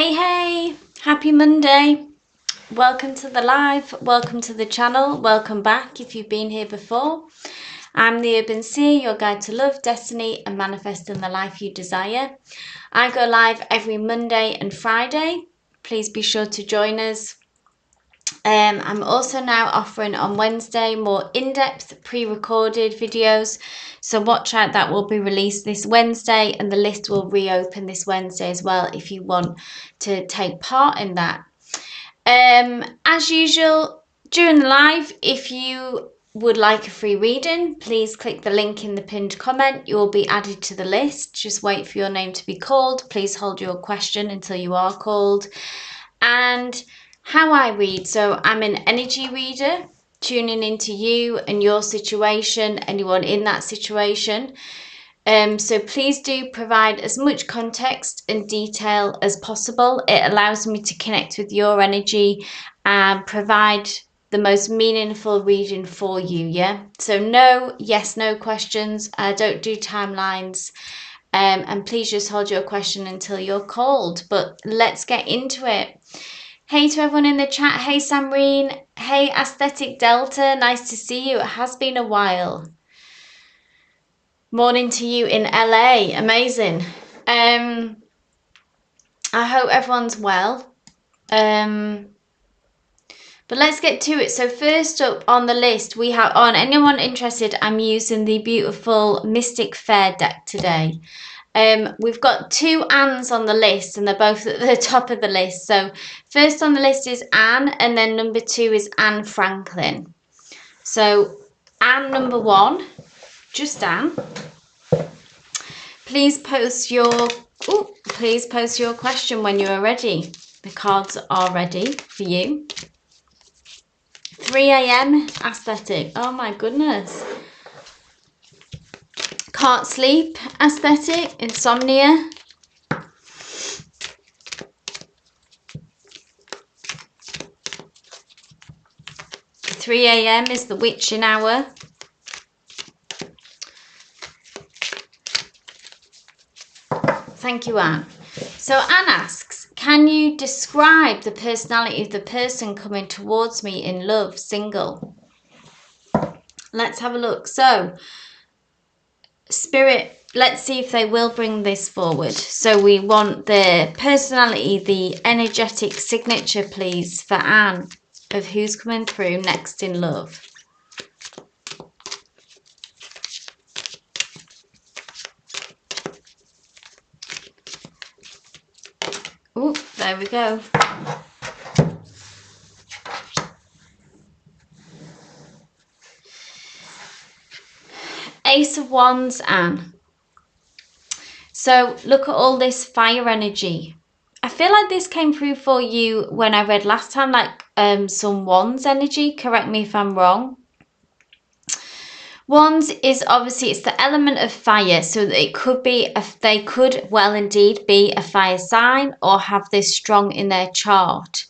Hey, happy Monday. Welcome to the live, welcome to the channel, welcome back if you've been here before. I'm the Urban Seer, your guide to love, destiny and manifesting the life you desire. I go live every Monday and Friday. Please be sure to join us. I'm also now offering on Wednesday more in-depth pre-recorded videos, so watch out, that will be released this Wednesday and the list will reopen this Wednesday as well if you want to take part in that. As usual, during the live, if you would like a free reading, please click the link in the pinned comment. You will be added to the list. Just wait for your name to be called. Please hold your question until you are called. And how I read, so I'm an energy reader, tuning into you and your situation, anyone in that situation. So please do provide as much context and detail as possible. It allows me to connect with your energy and provide the most meaningful reading for you, yeah? So no yes, no questions. I don't do timelines. And please just hold your question until you're called. But let's get into it. Hey to everyone in the chat. Hey Samreen. Hey Aesthetic Delta. Nice to see you. It has been a while. Morning to you in LA. Amazing. I hope everyone's well. But let's get to it. So first up on the list, we have, on anyone interested, I'm using the beautiful Mystic Fair deck today. We've got two Annes on the list and they're both at the top of the list. So first on the list is Anne and then number two is Anne Franklin. So Anne number one, just Anne. Please post your question when you are ready. The cards are ready for you. 3 a.m. aesthetic. Oh my goodness. Can't sleep aesthetic. Insomnia. Three a.m. is the witching hour. Thank you, Anne. So Anne asks, can you describe the personality of the person coming towards me in love, single? Let's have a look. So, Spirit, let's see if they will bring this forward. So we want the personality, the energetic signature, please, for Anne, of who's coming through next in love. Oh, there we go. Ace of Wands, Anne. So look at all this fire energy. I feel like this came through for you when I read last time, like some Wands energy. Correct me if I'm wrong. Wands is obviously, it's the element of fire, so it could be, they could well indeed be a fire sign or have this strong in their chart.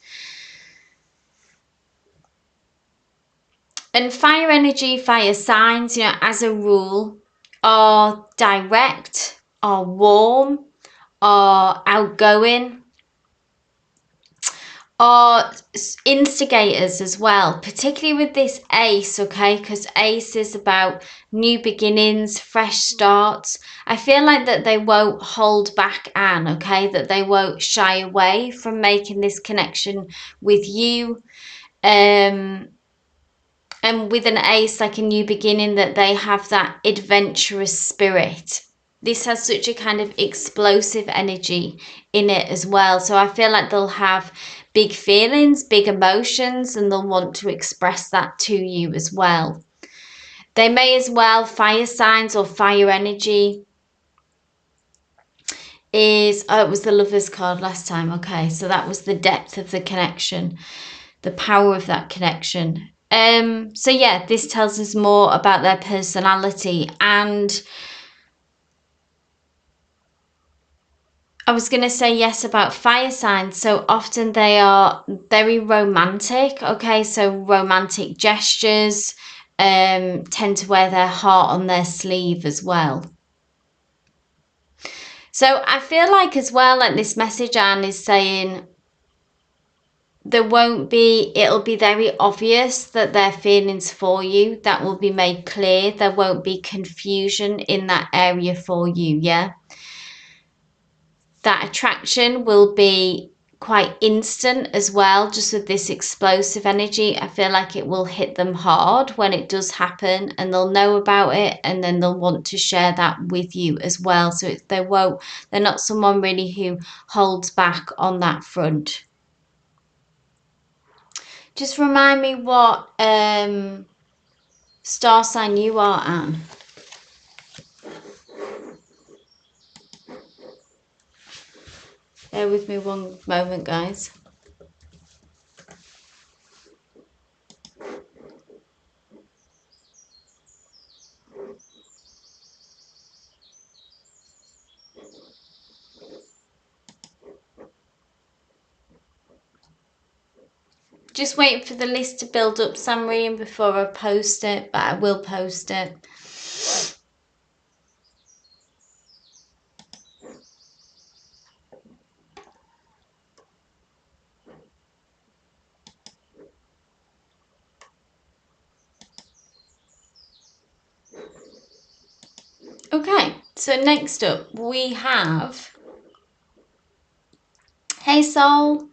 And fire energy, fire signs, you know, as a rule, are direct, are warm, are outgoing, are instigators as well, particularly with this ace, okay, because ace is about new beginnings, fresh starts. I feel like that they won't hold back, Anne, okay, that they won't shy away from making this connection with you. And with an ace, like a new beginning, that they have that adventurous spirit. This has such a kind of explosive energy in it as well. So I feel like they'll have big feelings, big emotions, and they'll want to express that to you as well. They may as well, fire signs or fire energy is, oh, it was the Lovers card last time. Okay, so that was the depth of the connection, the power of that connection. So yeah, this tells us more about their personality. And I was going to say yes about fire signs. So often they are very romantic. Okay, so romantic gestures, tend to wear their heart on their sleeve as well. So I feel like as well, like this message, Anne, is saying it'll be very obvious that their feelings for you, that will be made clear. There won't be confusion in that area for you, yeah? That attraction will be quite instant as well, just with this explosive energy. I feel like it will hit them hard when it does happen, and they'll know about it, and then they'll want to share that with you as well. So they're not someone really who holds back on that front. Just remind me what star sign you are, Anne. Bear with me one moment, guys. Just waiting for the list to build up, Samreen, before I post it, but I will post it. Okay, so next up we have, hey Soul,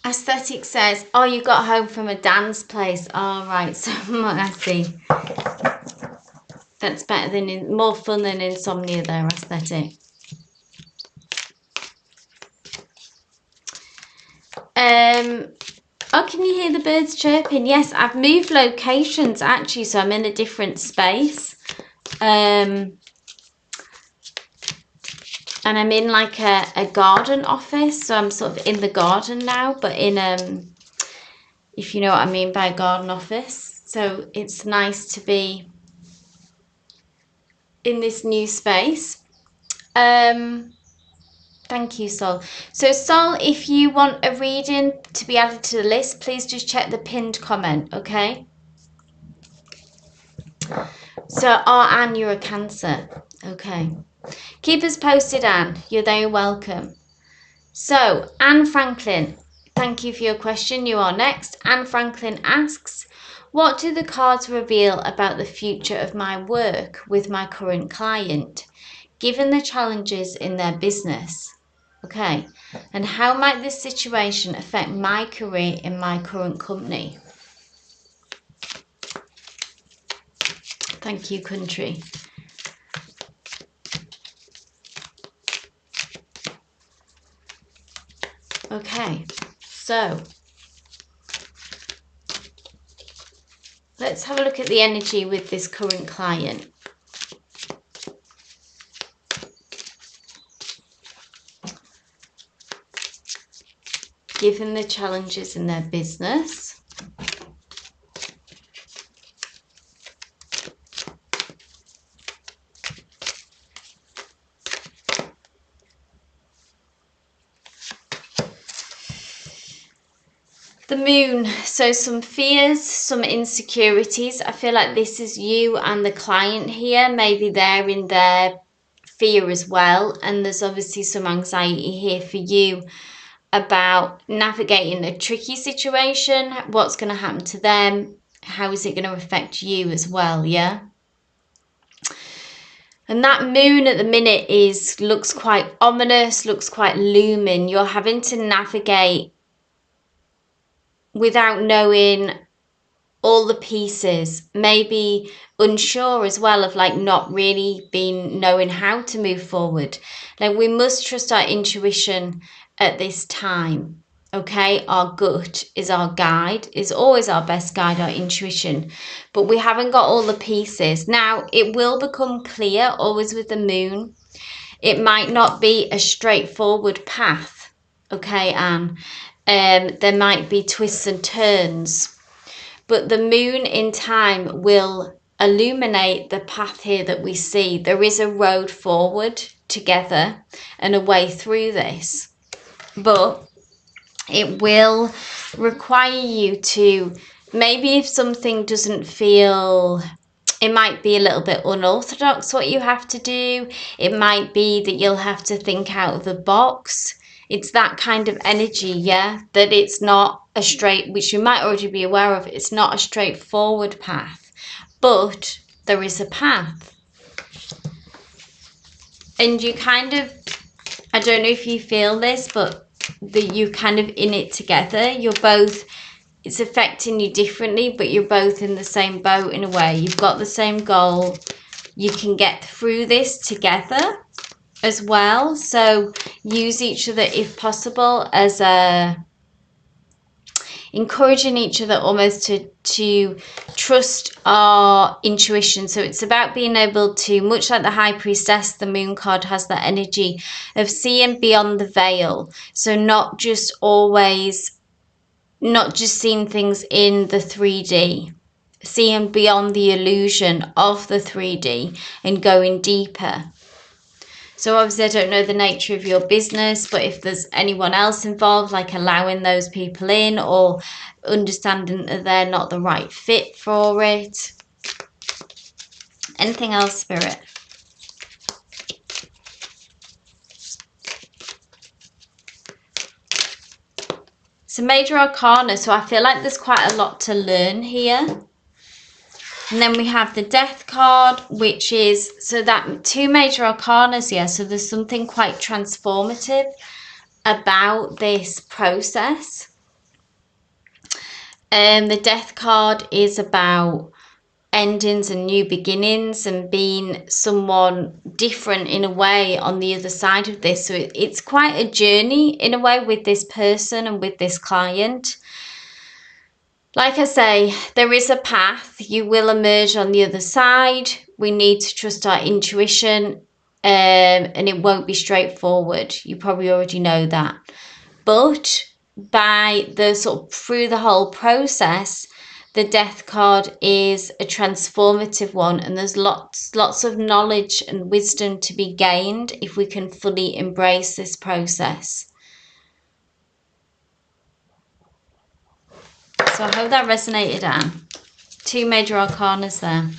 Aesthetic says, oh, you got home from a dance place. All right, so I see. That's better than, more fun than insomnia there, Aesthetic. Oh, can you hear the birds chirping? Yes, I've moved locations actually, so I'm in a different space. And I'm in like a garden office, so I'm sort of in the garden now, but in if you know what I mean by a garden office. So it's nice to be in this new space. Thank you, Sol. So Sol, if you want a reading to be added to the list, please just check the pinned comment, okay? So, oh, Anne, you're a Cancer. Okay. Keep us posted, Anne. You're very welcome. So, Anne Franklin, thank you for your question. You are next. Anne Franklin asks, what do the cards reveal about the future of my work with my current client, given the challenges in their business? Okay, and how might this situation affect my career in my current company? Thank you, country. Okay, so let's have a look at the energy with this current client. Given the challenges in their business, the moon, so some fears, some insecurities. I feel like this is you and the client here. Maybe they're in their fear as well, and there's obviously some anxiety here for you about navigating a tricky situation. What's going to happen to them? How is it going to affect you as well? Yeah. And that moon at the minute looks quite ominous, looks quite looming. You're having to navigate without knowing all the pieces, maybe unsure as well of like not really knowing how to move forward. Like, we must trust our intuition at this time. Okay, our gut is our guide, is always our best guide, our intuition, but we haven't got all the pieces. Now, it will become clear, always with the moon. It might not be a straightforward path, okay, Anne? There might be twists and turns, but the moon in time will illuminate the path here that we see. There is a road forward together and a way through this. But It will require you to, maybe if something doesn't feel, it might be a little bit unorthodox what you have to do. It might be that you'll have to think out of the box. It's that kind of energy, yeah, that it's not a straight, which you might already be aware of, it's not a straightforward path, but there is a path. And you kind of, I don't know if you feel this, but that you're kind of in it together. You're both, it's affecting you differently, but you're both in the same boat in a way. You've got the same goal. You can get through this together as well. So use each other if possible as a, encouraging each other almost to trust our intuition. So it's about being able to, much like the High Priestess, the moon card has that energy of seeing beyond the veil. So not just seeing things in the 3D, seeing beyond the illusion of the 3D and going deeper. So obviously I don't know the nature of your business, but if there's anyone else involved, like allowing those people in or understanding that they're not the right fit for it. Anything else, Spirit? So Major Arcana, so I feel like there's quite a lot to learn here. And then we have the Death card, which is, so that 2 Major Arcanas here, so there's something quite transformative about this process. The Death card is about endings and new beginnings and being someone different in a way on the other side of this. So it's quite a journey in a way with this person and with this client. Like I say, there is a path. You will emerge on the other side. We need to trust our intuition, and it won't be straightforward. You probably already know that. But by the sort of through the whole process, the Death card is a transformative one, and there's lots of knowledge and wisdom to be gained if we can fully embrace this process. So I hope that resonated, Anne. 2 Major Arcanas there.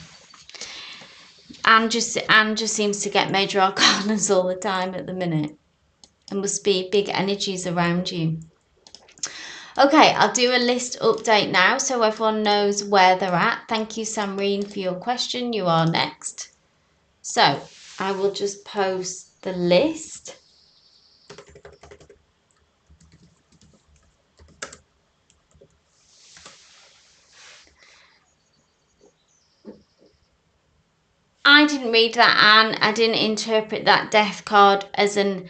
Anne just seems to get Major Arcanas all the time at the minute. There must be big energies around you. Okay, I'll do a list update now so everyone knows where they're at. Thank you, Samreen, for your question. You are next. So I will just post the list. I didn't read that, Anne. I didn't interpret that Death card as an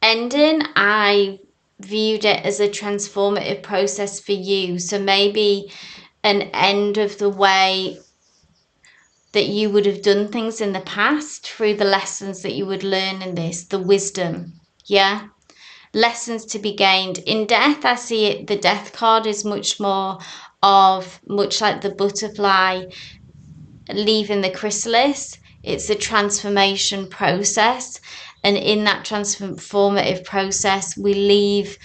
ending. I viewed it as a transformative process for you. So maybe an end of the way that you would have done things in the past through the lessons that you would learn in this, the wisdom, yeah? Lessons to be gained. In Death, I see it, the Death card is much more of, much like the butterfly leaving the chrysalis, it's a transformation process, and in that transformative process we leave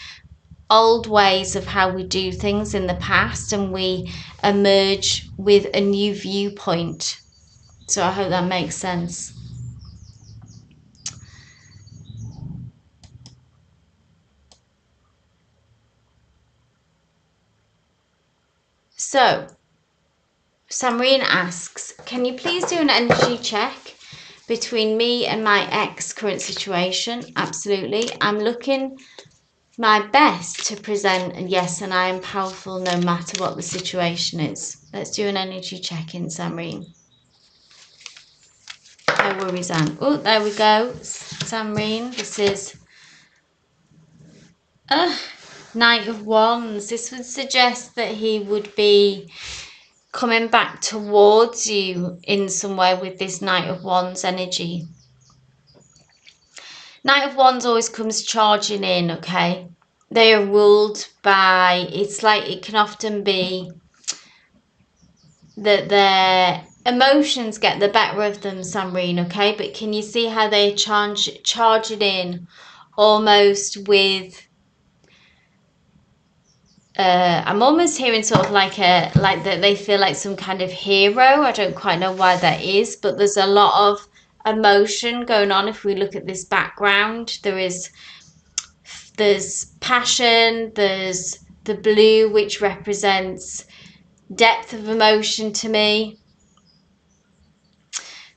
old ways of how we do things in the past and we emerge with a new viewpoint. So I hope that makes sense. So Samreen asks, can you please do an energy check between me and my ex current situation? Absolutely. I'm looking my best to present a yes, and I am powerful no matter what the situation is. Let's do an energy check in, Samreen. No worries, Anne. Oh, there we go. Samreen, this is Knight of Wands. This would suggest that he would be coming back towards you in some way with this Knight of Wands energy. Knight of Wands always comes charging in, okay? They are ruled by, it's like it can often be that their emotions get the better of them, Samreen, okay? But can you see how they charge it in almost with I'm almost hearing sort of like that they feel like some kind of hero. I don't quite know why that is, but there's a lot of emotion going on. If we look at this background, there's passion, there's the blue, which represents depth of emotion to me.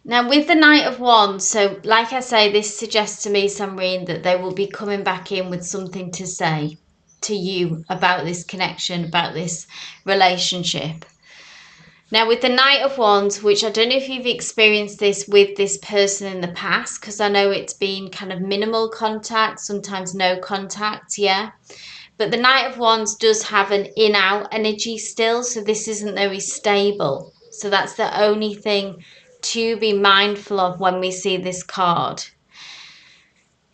Now with the Knight of Wands, so like I say, this suggests to me, Samreen, that they will be coming back in with something to say to you about this connection, about this relationship. Now with the Knight of Wands, which I don't know if you've experienced this with this person in the past, because I know it's been kind of minimal contact, sometimes no contact, yeah. But the Knight of Wands does have an in-out energy still, so this isn't very stable. So that's the only thing to be mindful of when we see this card.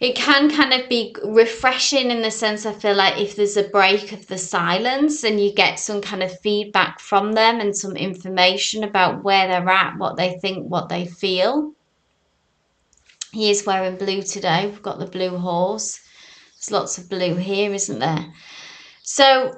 It can kind of be refreshing in the sense, I feel like if there's a break of the silence and you get some kind of feedback from them and some information about where they're at, what they think, what they feel. He is wearing blue today. We've got the blue horse. There's lots of blue here, isn't there? So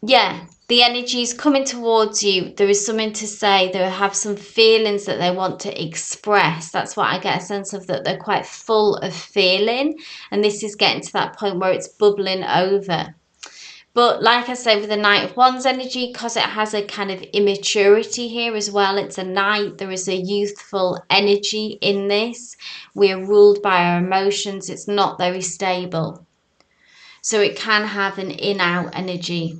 yeah, the energy is coming towards you. There is something to say. They have some feelings that they want to express. That's what I get a sense of, that they're quite full of feeling. And this is getting to that point where it's bubbling over. But like I say, with the Knight of Wands energy, because it has a kind of immaturity here as well, it's a knight. There is a youthful energy in this. We are ruled by our emotions. It's not very stable. So it can have an in-out energy.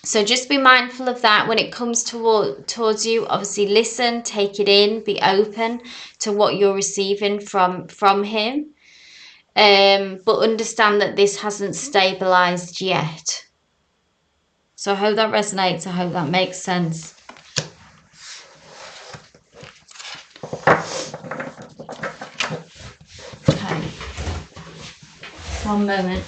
So just be mindful of that when it comes towards you. Obviously listen, take it in, be open to what you're receiving from him. But understand that this hasn't stabilized yet. So I hope that resonates. I hope that makes sense. Okay. One moment.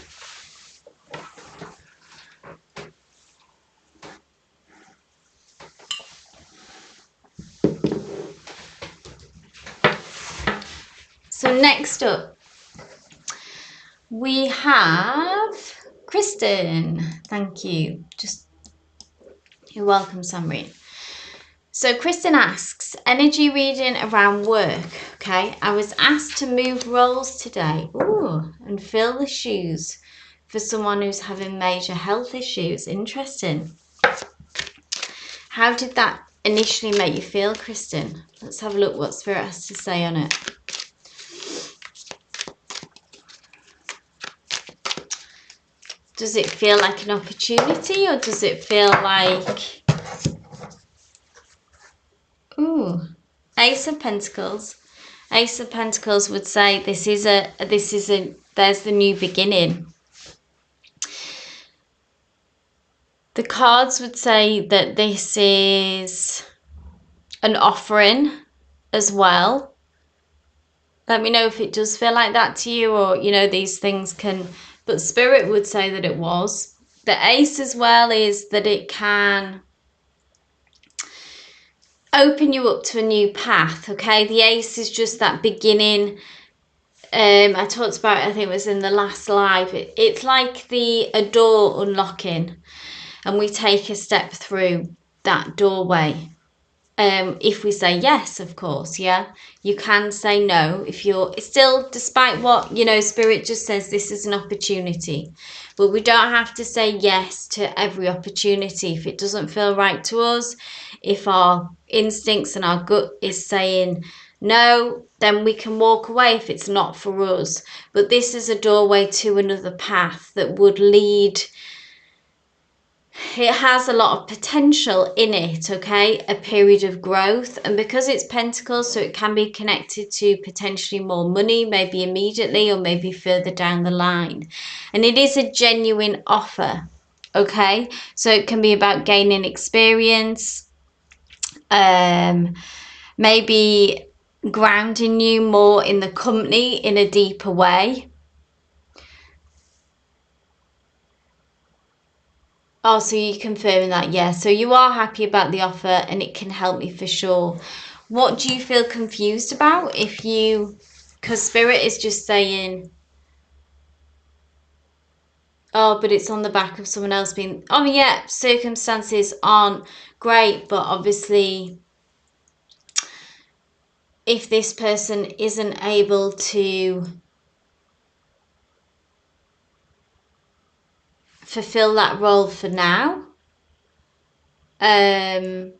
So next up, we have Kristen. Thank you. You're welcome, Samreen. So Kristen asks, energy reading around work. Okay, I was asked to move roles today. Ooh, and fill the shoes for someone who's having major health issues. Interesting. How did that initially make you feel, Kristen? Let's have a look what Spirit has to say on it. Does it feel like an opportunity, or does it feel like... Ooh, Ace of Pentacles. Ace of Pentacles would say there's the new beginning. The cards would say that this is an offering as well. Let me know if it does feel like that to you, or, you know, these things can... But Spirit would say that it was. The Ace as well is that it can open you up to a new path, okay? The Ace is just that beginning. I talked about it, I think it was in the last live. It's like a door unlocking, and we take a step through that doorway. If we say yes, of course, yeah. You can say no if you're still, despite what, you know, Spirit just says this is an opportunity. But we don't have to say yes to every opportunity. If it doesn't feel right to us, if our instincts and our gut is saying no, then we can walk away if it's not for us. But this is a doorway to another path that would lead... It has a lot of potential in it, okay? A period of growth. And because it's Pentacles, so it can be connected to potentially more money, maybe immediately or maybe further down the line. And it is a genuine offer, okay? So it can be about gaining experience, maybe grounding you more in the company in a deeper way. Oh, so you're confirming that, yeah. So you are happy about the offer and it can help me for sure. What do you feel confused about? Because Spirit is just saying, Oh, but it's on the back of someone else being... Oh, yeah, circumstances aren't great, but obviously if this person isn't able to fulfill that role for now, in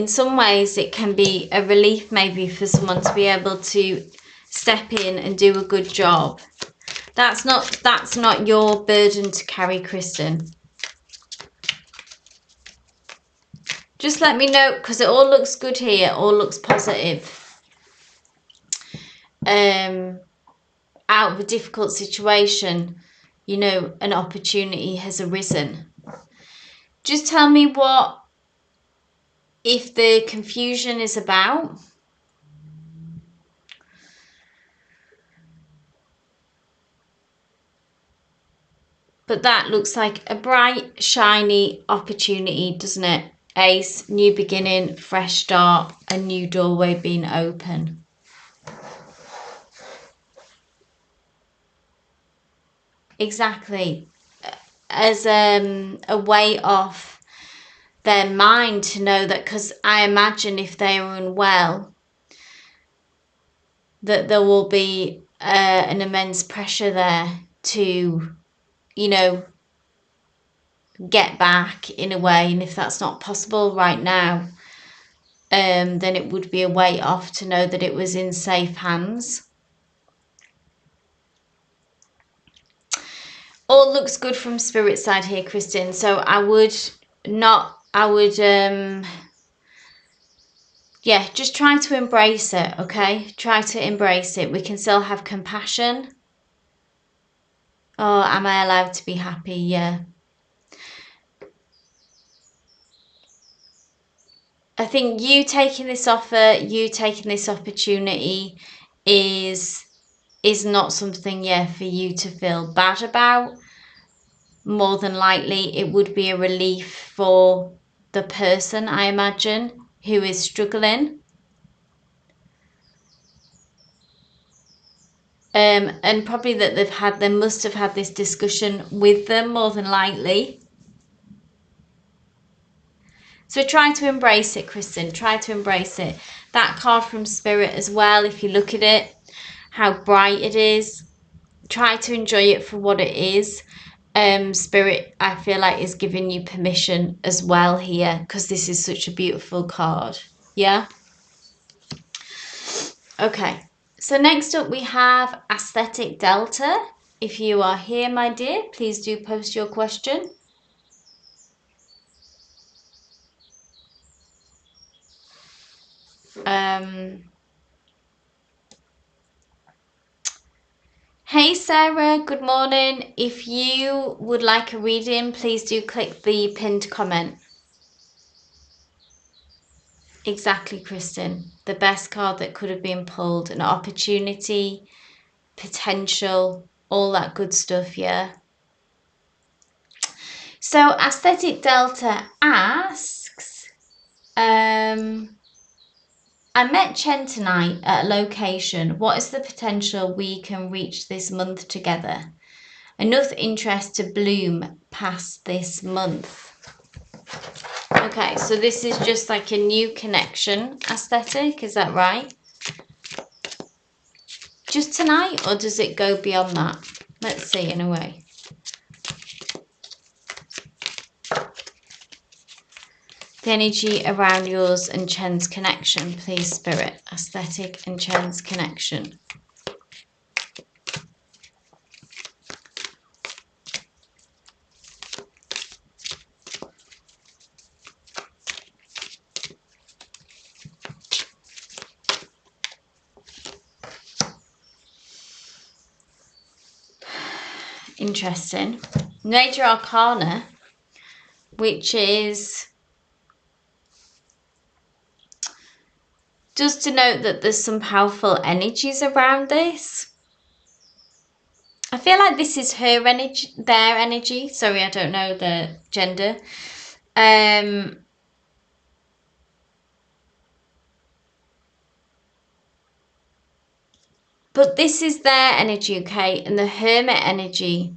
some ways it can be a relief maybe for someone to be able to step in and do a good job. That's not your burden to carry, Kristen. Just let me know, because it all looks good here, it all looks positive. Out of a difficult situation, you know, an opportunity has arisen. Just tell me what, if the confusion is about. But that looks like a bright, shiny opportunity, doesn't it? Ace, new beginning, fresh start, a new doorway being open. Exactly. As a way off their mind to know that, because I imagine if they are unwell, that there will be an immense pressure there to, you know, get back in a way. And if that's not possible right now, then it would be a way off to know that it was in safe hands. All looks good from spirit side here, Kristen. So yeah, just try to embrace it, okay? Try to embrace it. We can still have compassion. Oh, am I allowed to be happy? Yeah. I think you taking this offer, you taking this opportunity is not something, yeah, for you to feel bad about. More than likely, it would be a relief for the person, I imagine, who is struggling. And probably that they must have had this discussion with them, more than likely. So try to embrace it, Kristen. Try to embrace it. That card from Spirit as well, if you look at it, how bright it is. Try to enjoy it for what it is. Spirit, I feel like, is giving you permission as well here, because this is such a beautiful card. Yeah? Okay. So next up we have Aesthetic Delta. If you are here, my dear, please do post your question. Hey Sarah, good morning. If you would like a reading, please do click the pinned comment. Exactly, Kristen. The best card that could have been pulled. An opportunity, potential, all that good stuff, yeah? So Aesthetic Delta asks, I met Chen tonight at a location. What is the potential we can reach this month together? Enough interest to bloom past this month. Okay, so this is just like a new connection aesthetic, is that right? Just tonight, or does it go beyond that? Let's see in a way. The energy around yours and Chen's connection, please, Spirit. Aesthetic and Chen's connection. Interesting. Major Arcana, which is just to note that there's some powerful energies around this. I feel like this is her energy, their energy. Sorry, I don't know the gender. But this is their energy, okay? And the Hermit energy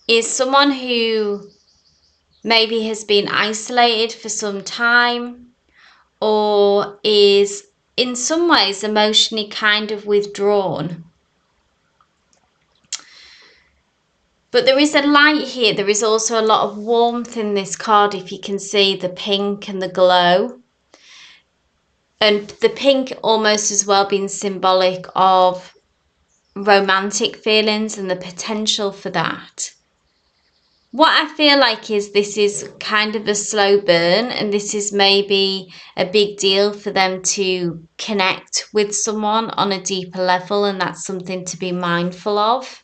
is someone who maybe has been isolated for some time, or is in some ways emotionally kind of withdrawn. But there is a light here. There is also a lot of warmth in this card, if you can see the pink and the glow. And the pink almost as well being symbolic of romantic feelings and the potential for that. What I feel like is this is kind of a slow burn, and this is maybe a big deal for them to connect with someone on a deeper level, and that's something to be mindful of.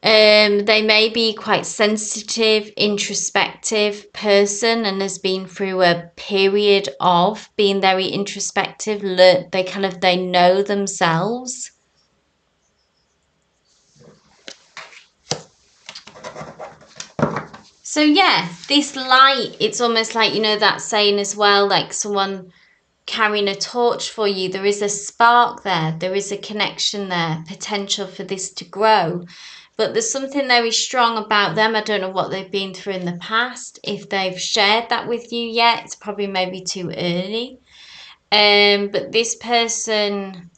They may be quite sensitive, introspective person, and has been through a period of being very introspective. They know themselves. So yeah, this light, it's almost like, you know, that saying as well, like someone carrying a torch for you. There is a spark there. There is a connection there, potential for this to grow. But there's something very strong about them. I don't know what they've been through in the past. If they've shared that with you yet, it's probably maybe too early. But this person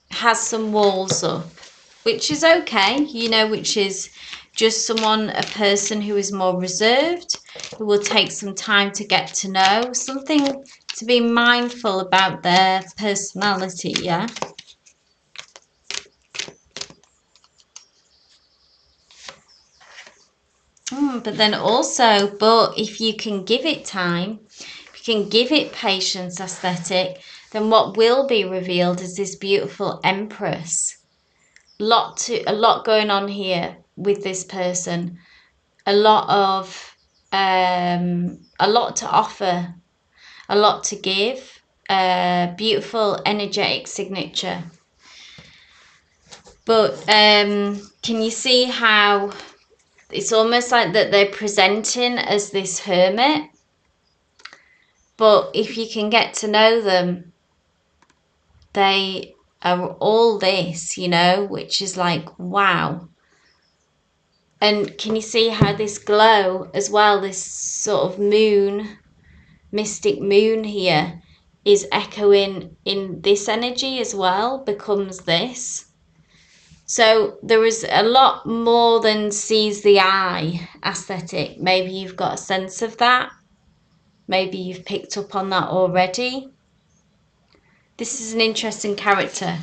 has some walls up, which is okay, you know, which is just a person who is more reserved, who will take some time to get to know, something to be mindful about their personality, yeah? But then also, but if you can give it time, if you can give it patience, aesthetic, then what will be revealed is this beautiful Empress. A lot going on here with this person. A lot to offer, a lot to give. Beautiful energetic signature. But can you see how it's almost like that they're presenting as this hermit, but if you can get to know them, they are all this, you know, which is like, wow. And can you see how this glow as well, this sort of moon, mystic moon here, is echoing in this energy as well, becomes this. So there is a lot more than sees the eye aesthetic. Maybe you've got a sense of that. Maybe you've picked up on that already. This is an interesting character.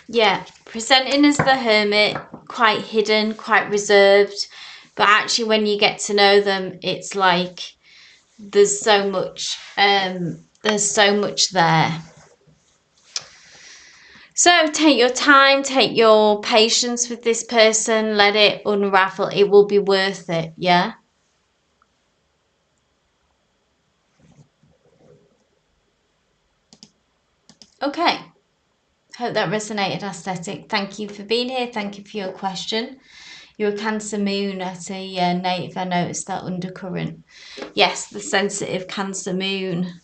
Yeah, presenting as the hermit, quite hidden, quite reserved. But actually when you get to know them, it's like there's so much there. So take your time, take your patience with this person, let it unravel. It will be worth it, yeah? Okay. Hope that resonated, aesthetic. Thank you for being here. Thank you for your question. You're a Cancer moon at a native. I noticed that undercurrent. Yes, the sensitive Cancer moon.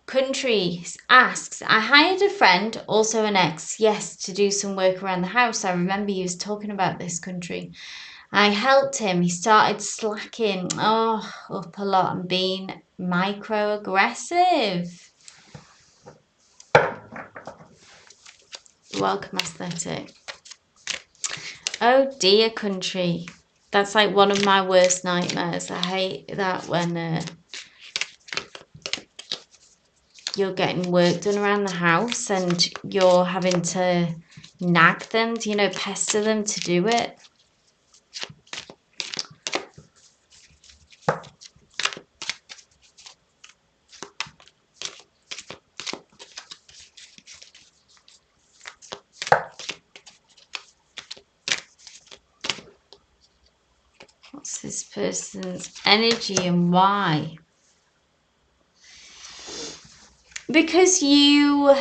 Country asks, I hired a friend, also an ex, yes, to do some work around the house. I remember you was talking about this, Country. I helped him. He started slacking. Oh, up a lot and being microaggressive. Welcome, aesthetic. Oh dear, Country. That's like one of my worst nightmares. I hate that when you're getting work done around the house and you're having to nag them, you know, pester them to do it. What's this person's energy and why? Because you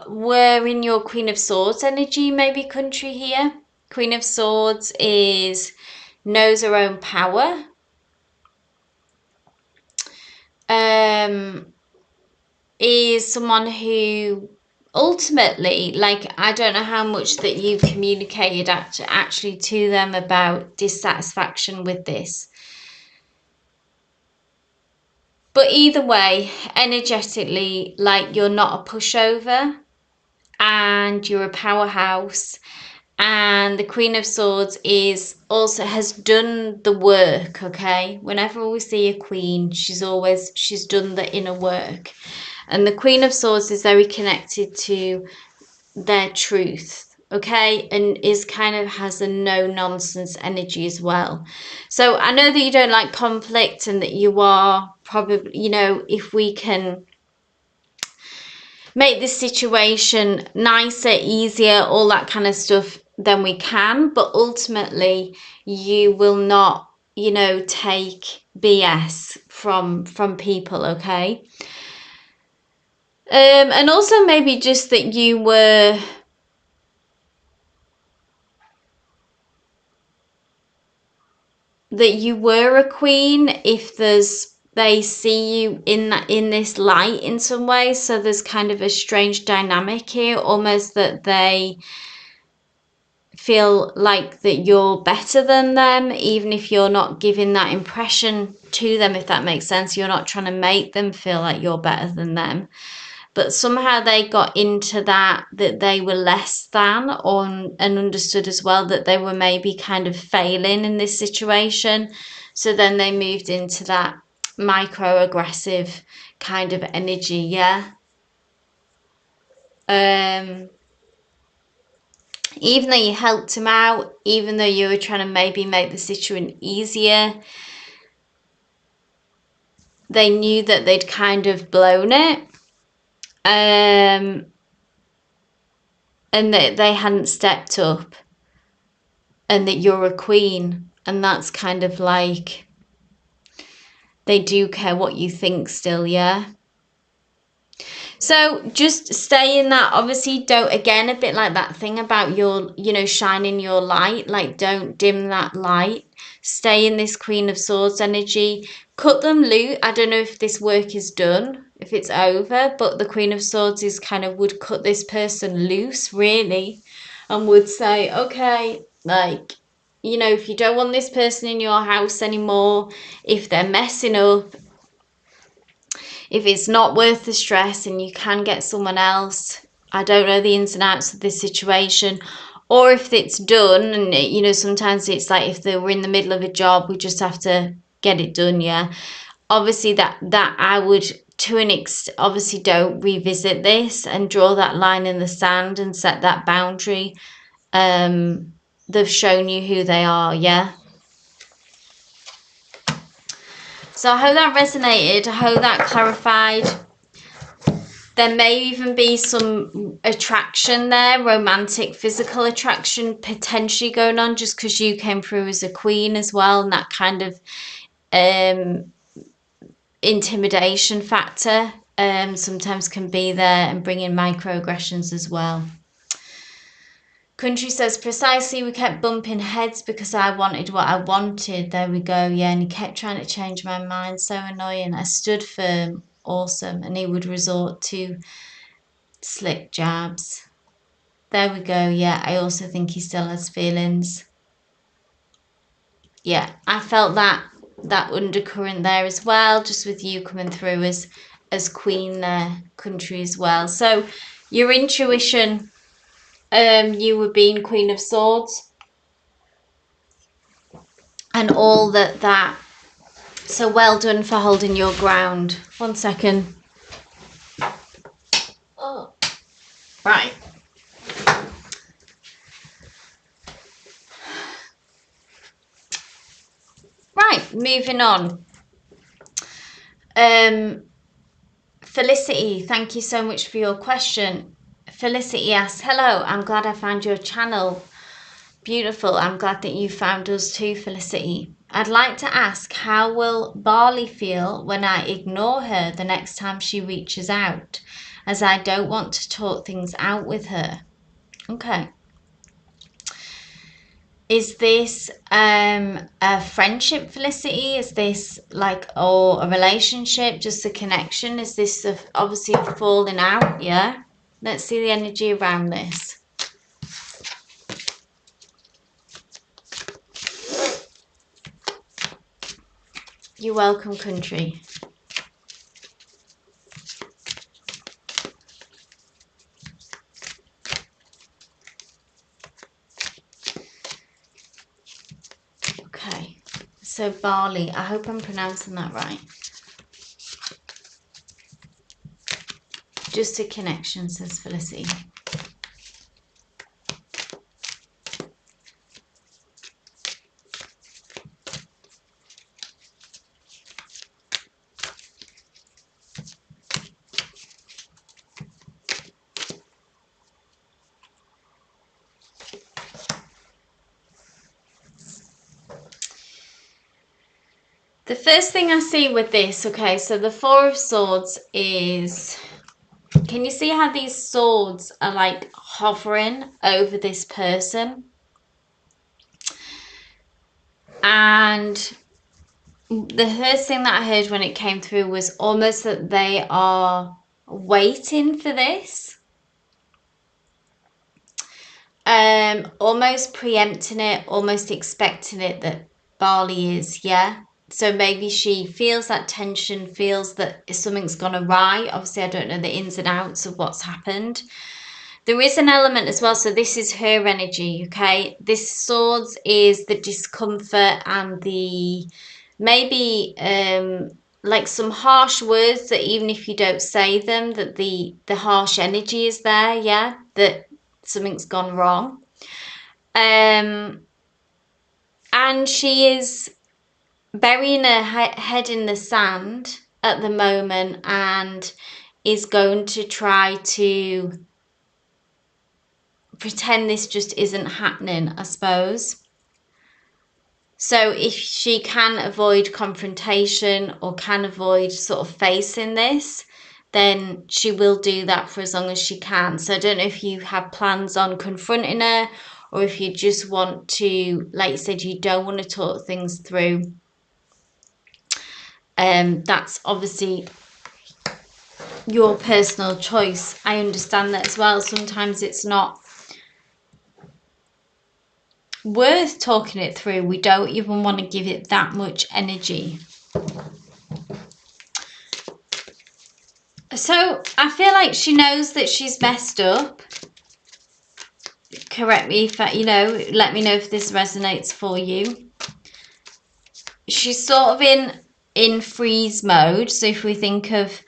we're in your Queen of Swords energy, maybe country here. Queen of Swords knows her own power. Is someone who ultimately, like, I don't know how much that you've communicated actually to them about dissatisfaction with this. But either way, energetically, like, you're not a pushover and you're a powerhouse. And the Queen of Swords has done the work, okay? Whenever we see a queen, she's done the inner work. And the Queen of Swords is very connected to their truth, okay? And has a no-nonsense energy as well. So I know that you don't like conflict and that you are probably, if we can make this situation nicer, easier, all that kind of stuff, then we can. But ultimately, you will not, take BS from people, okay? And also maybe just that you were a queen if they see you in this light in some way. So there's kind of a strange dynamic here, almost that they feel like that you're better than them, even if you're not giving that impression to them, if that makes sense. You're not trying to make them feel like you're better than them. But somehow they got into that they were less than, and understood as well that they were maybe kind of failing in this situation. So then they moved into that microaggressive kind of energy, yeah. Even though you helped him out, even though you were trying to maybe make the situation easier, they knew that they'd kind of blown it. And that they hadn't stepped up, and that you're a queen, and that's kind of like, they do care what you think still, yeah. So just stay in that. Obviously, don't, again, a bit like that thing about your, shining your light, like, don't dim that light. Stay in this Queen of Swords energy. Cut them loose. I don't know if this work is done, if it's over, but the Queen of Swords would cut this person loose, really, and would say, okay, like, if you don't want this person in your house anymore, if they're messing up, if it's not worth the stress and you can get someone else, I don't know the ins and outs of this situation, or if it's done, and sometimes it's like if they were in the middle of a job, we just have to get it done, yeah. Obviously that I would, to an extent, obviously don't revisit this and draw that line in the sand and set that boundary. They've shown you who they are, yeah. So I hope that resonated. I hope that clarified. There may even be some attraction there, romantic, physical attraction potentially going on, just because you came through as a queen as well, and that kind of intimidation factor sometimes can be there, and bring in microaggressions as well. Country says, precisely, we kept bumping heads because I wanted what I wanted. There we go, yeah, and he kept trying to change my mind. So annoying. I stood firm. Awesome. And he would resort to slick jabs. There we go, yeah. I also think he still has feelings. Yeah, I felt that undercurrent there as well, just with you coming through as queen there, country as well. So your intuition, you were being Queen of Swords, and all that. So well done for holding your ground. 1 second. Oh, right. Right, moving on. Felicity, thank you so much for your question. Felicity asks, hello, I'm glad I found your channel. Beautiful, I'm glad that you found us too, Felicity. I'd like to ask, how will Barley feel when I ignore her the next time she reaches out? as I don't want to talk things out with her. Okay. Is this a friendship, Felicity? Is this like, or a relationship, just a connection? Is this obviously a falling out? Yeah. Let's see the energy around this. You're welcome, country. Okay. So barley. I hope I'm pronouncing that right. Just a connection, says Felicity. The first thing I see with this, okay, so the Four of Swords is, can you see how these swords are like hovering over this person? And the first thing that I heard when it came through was almost that they are waiting for this. Almost preempting it, almost expecting it, that barley is, yeah. So maybe she feels that tension, feels that something's gone awry. Obviously, I don't know the ins and outs of what's happened. There is an element as well, so this is her energy, okay? This swords is the discomfort and the maybe like some harsh words that even if you don't say them, that the harsh energy is there, yeah? That something's gone wrong. And she is burying her head in the sand at the moment and is going to try to pretend this just isn't happening, I suppose. So if she can avoid confrontation or can avoid sort of facing this, then she will do that for as long as she can. So I don't know if you have plans on confronting her, or if you just want to, like you said, you don't want to talk things through. That's obviously your personal choice. I understand that as well. Sometimes it's not worth talking it through. We don't even want to give it that much energy. So I feel like she knows that she's messed up. Correct me if let me know if this resonates for you. She's sort of in freeze mode. So if we think of,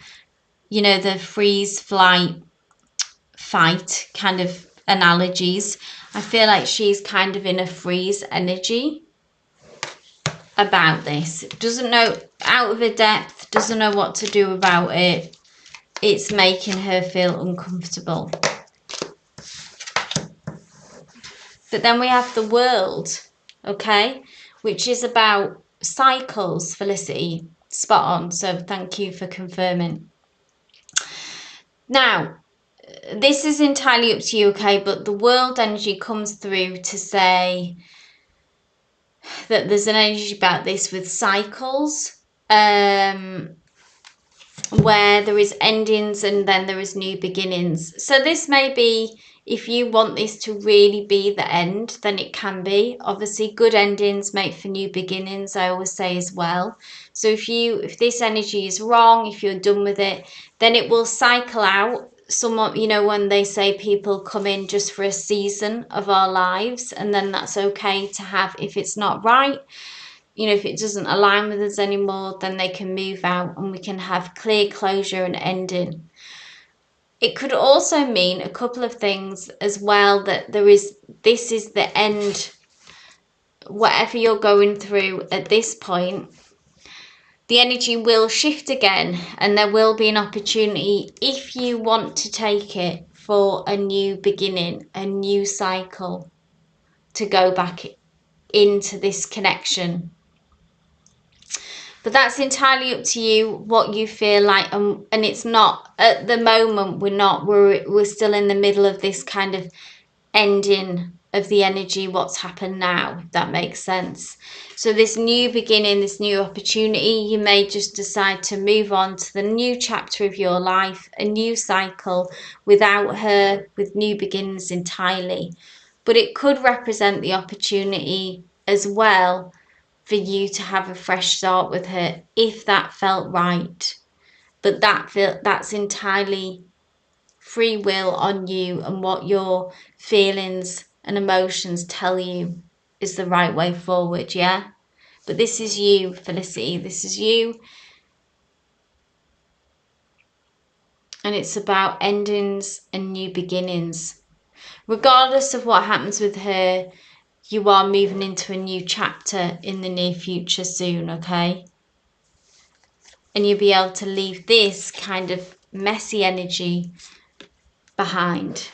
the freeze, flight, fight kind of analogies, I feel like she's kind of in a freeze energy about this. Doesn't know, out of her depth, doesn't know what to do about it. It's making her feel uncomfortable. But then we have the World, okay, which is about cycles, Felicity. Spot on. So thank you for confirming. Now, this is entirely up to you, okay, but the World energy comes through to say that there's an energy about this with cycles, where there is endings and then there is new beginnings. So this may be, if you want this to really be the end, then it can be. Obviously, good endings make for new beginnings, I always say as well. So if this energy is wrong, if you're done with it, then it will cycle out. Somewhat, when they say people come in just for a season of our lives, and then that's okay to have. If it's not right, if it doesn't align with us anymore, then they can move out and we can have clear closure and ending. It could also mean a couple of things as well, that this is the end. Whatever you're going through at this point, the energy will shift again, and there will be an opportunity, if you want to take it, for a new beginning, a new cycle, to go back into this connection. But that's entirely up to you, what you feel like, and it's not, at the moment, we're still in the middle of this kind of ending of the energy, what's happened now, if that makes sense. So this new beginning, this new opportunity, you may just decide to move on to the new chapter of your life, a new cycle without her, with new beginnings entirely. But it could represent the opportunity as well for you to have a fresh start with her if that felt right. But that's entirely free will on you and what your feelings and emotions tell you is the right way forward, yeah? But this is you, Felicity. This is you. And it's about endings and new beginnings. Regardless of what happens with her, you are moving into a new chapter in the near future soon, okay? And you'll be able to leave this kind of messy energy behind.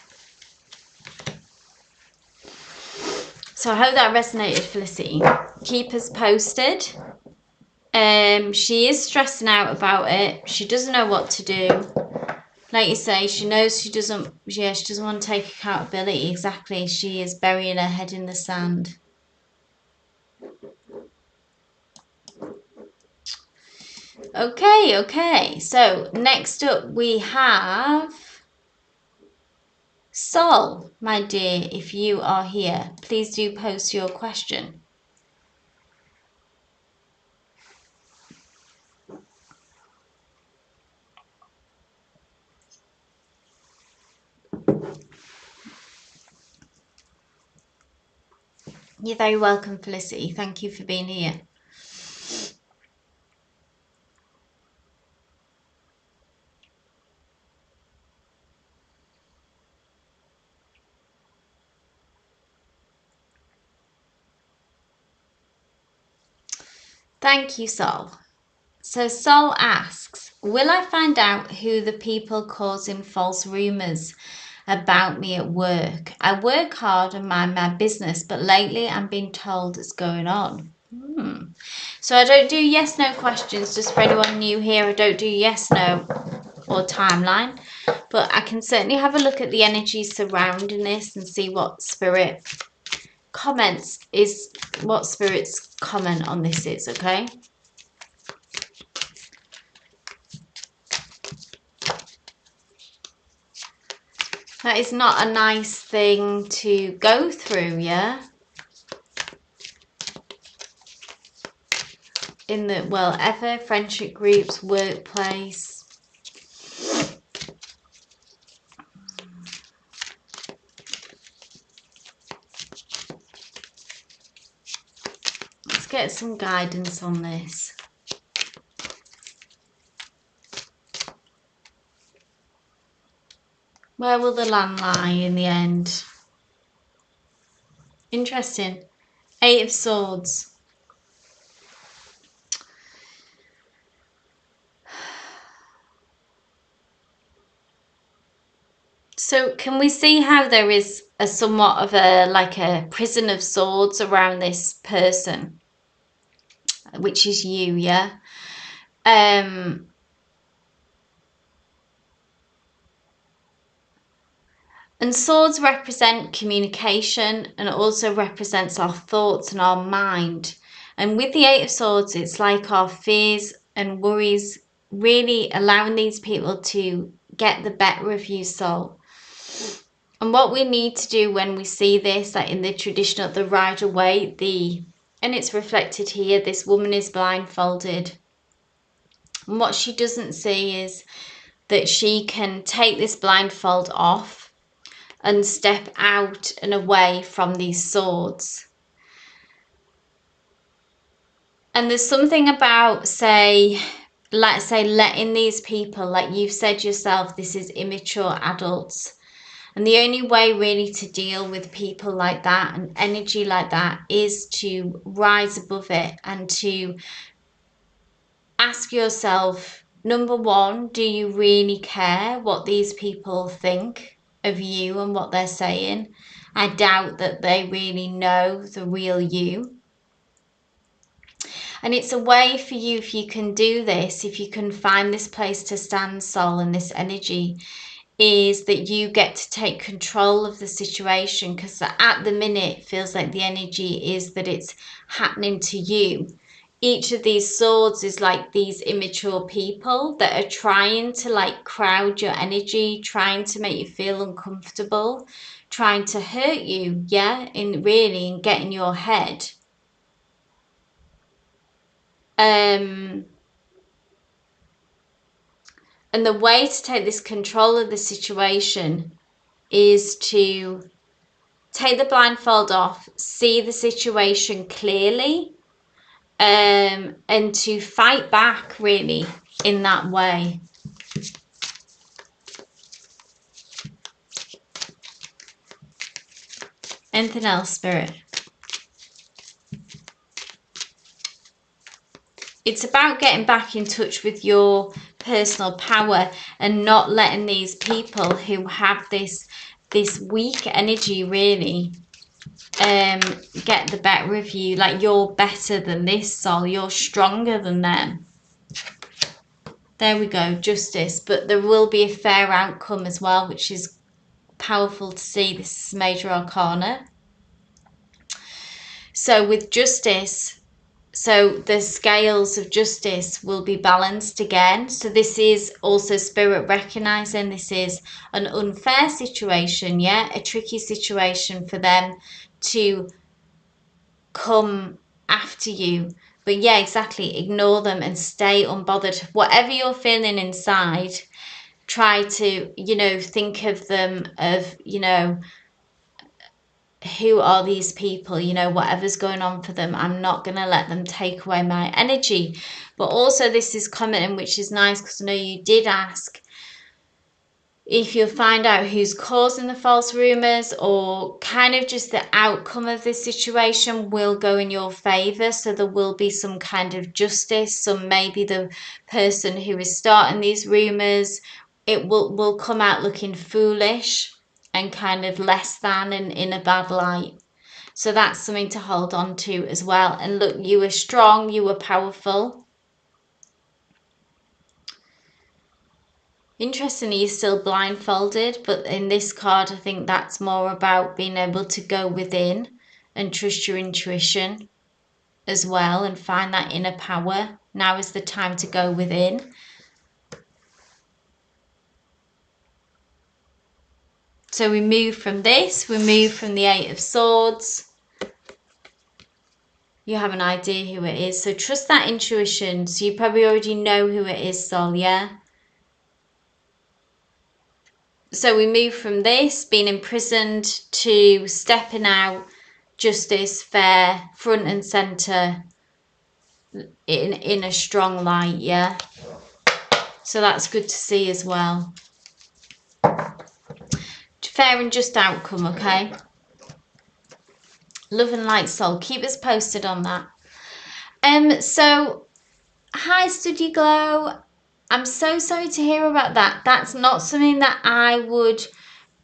So I hope that resonated, Felicity. Keep us posted. She is stressing out about it. She doesn't know what to do. Like you say, she knows she doesn't want to take accountability. Exactly. She is burying her head in the sand. Okay. So next up we have Sol, my dear. If you are here, please do post your question. You're very welcome, Felicity. Thank you for being here. Thank you, Sol. So Sol asks, will I find out who the people causing false rumours about me at work? I work hard and mind my business, but lately I'm being told it's going on. So I don't do yes no questions, just for anyone new here. I don't do yes no or timeline, but I can certainly have a look at the energy surrounding this and see what spirit comments is, what spirit's comment on this is, okay? That is not a nice thing to go through, yeah? In the, well, ever, friendship groups, workplace. Let's get some guidance on this. Where will the land lie in the end? Interesting. 8 of Swords. So can we see how there is a somewhat of a, like a prison of swords around this person, which is you, yeah? And swords represent communication, and it also represents our thoughts and our mind. And with the 8 of Swords, it's like our fears and worries really allowing these people to get the better of you, soul. And what we need to do when we see this, like in the traditional, the Rider-Waite, and it's reflected here, this woman is blindfolded. And what she doesn't see is that she can take this blindfold off and step out and away from these swords. And there's something about, let's say letting these people, like you've said yourself, this is immature adults. And the only way really to deal with people like that and energy like that is to rise above it and to ask yourself, number one, do you really care what these people think of you and what they're saying? I doubt that they really know the real you. And it's a way for you, if you can do this, if you can find this place to stand, soul, and this energy, is that you get to take control of the situation, because at the minute it feels like the energy is that it's happening to you. Each of these swords is like these immature people that are trying to like crowd your energy, trying to make you feel uncomfortable, trying to hurt you, yeah, in really, and get in your head. And the way to take this control of the situation is to take the blindfold off, see the situation clearly, and to fight back really in that way. Anything else, Spirit? It's about getting back in touch with your personal power and not letting these people who have this weak energy really get the better of you. Like, you're better than this, soul. You're stronger than them. There we go, justice. But there will be a fair outcome as well, which is powerful to see. This is major arcana. So with justice, so the scales of justice will be balanced again. So this is also Spirit recognizing this is an unfair situation, yeah, a tricky situation for them to come after you. But yeah, exactly, ignore them and stay unbothered. Whatever you're feeling inside, try to, you know, think of them, of, you know, who are these people, you know, whatever's going on for them, I'm not going to let them take away my energy. But also this is commenting, which is nice, because I know you did ask if you'll find out who's causing the false rumors, or kind of just the outcome of this situation will go in your favor. So there will be some kind of justice. So maybe the person who is starting these rumors, it will come out looking foolish and kind of less than, and in a bad light. So that's something to hold on to as well. And look, you were strong, you were powerful. Interestingly, you're still blindfolded, but in this card, I think that's more about being able to go within and trust your intuition as well, and find that inner power. Now is the time to go within. So we move from this, we move from the Eight of Swords. You have an idea who it is, so trust that intuition. So you probably already know who it is, soul, yeah? So we move from this, being imprisoned, to stepping out, justice, fair, front and centre, in a strong light, yeah? So that's good to see as well. Fair and just outcome, okay? Love and light, soul. Keep us posted on that. So, hi, Study Glow. I'm so sorry to hear about that. That's not something that I would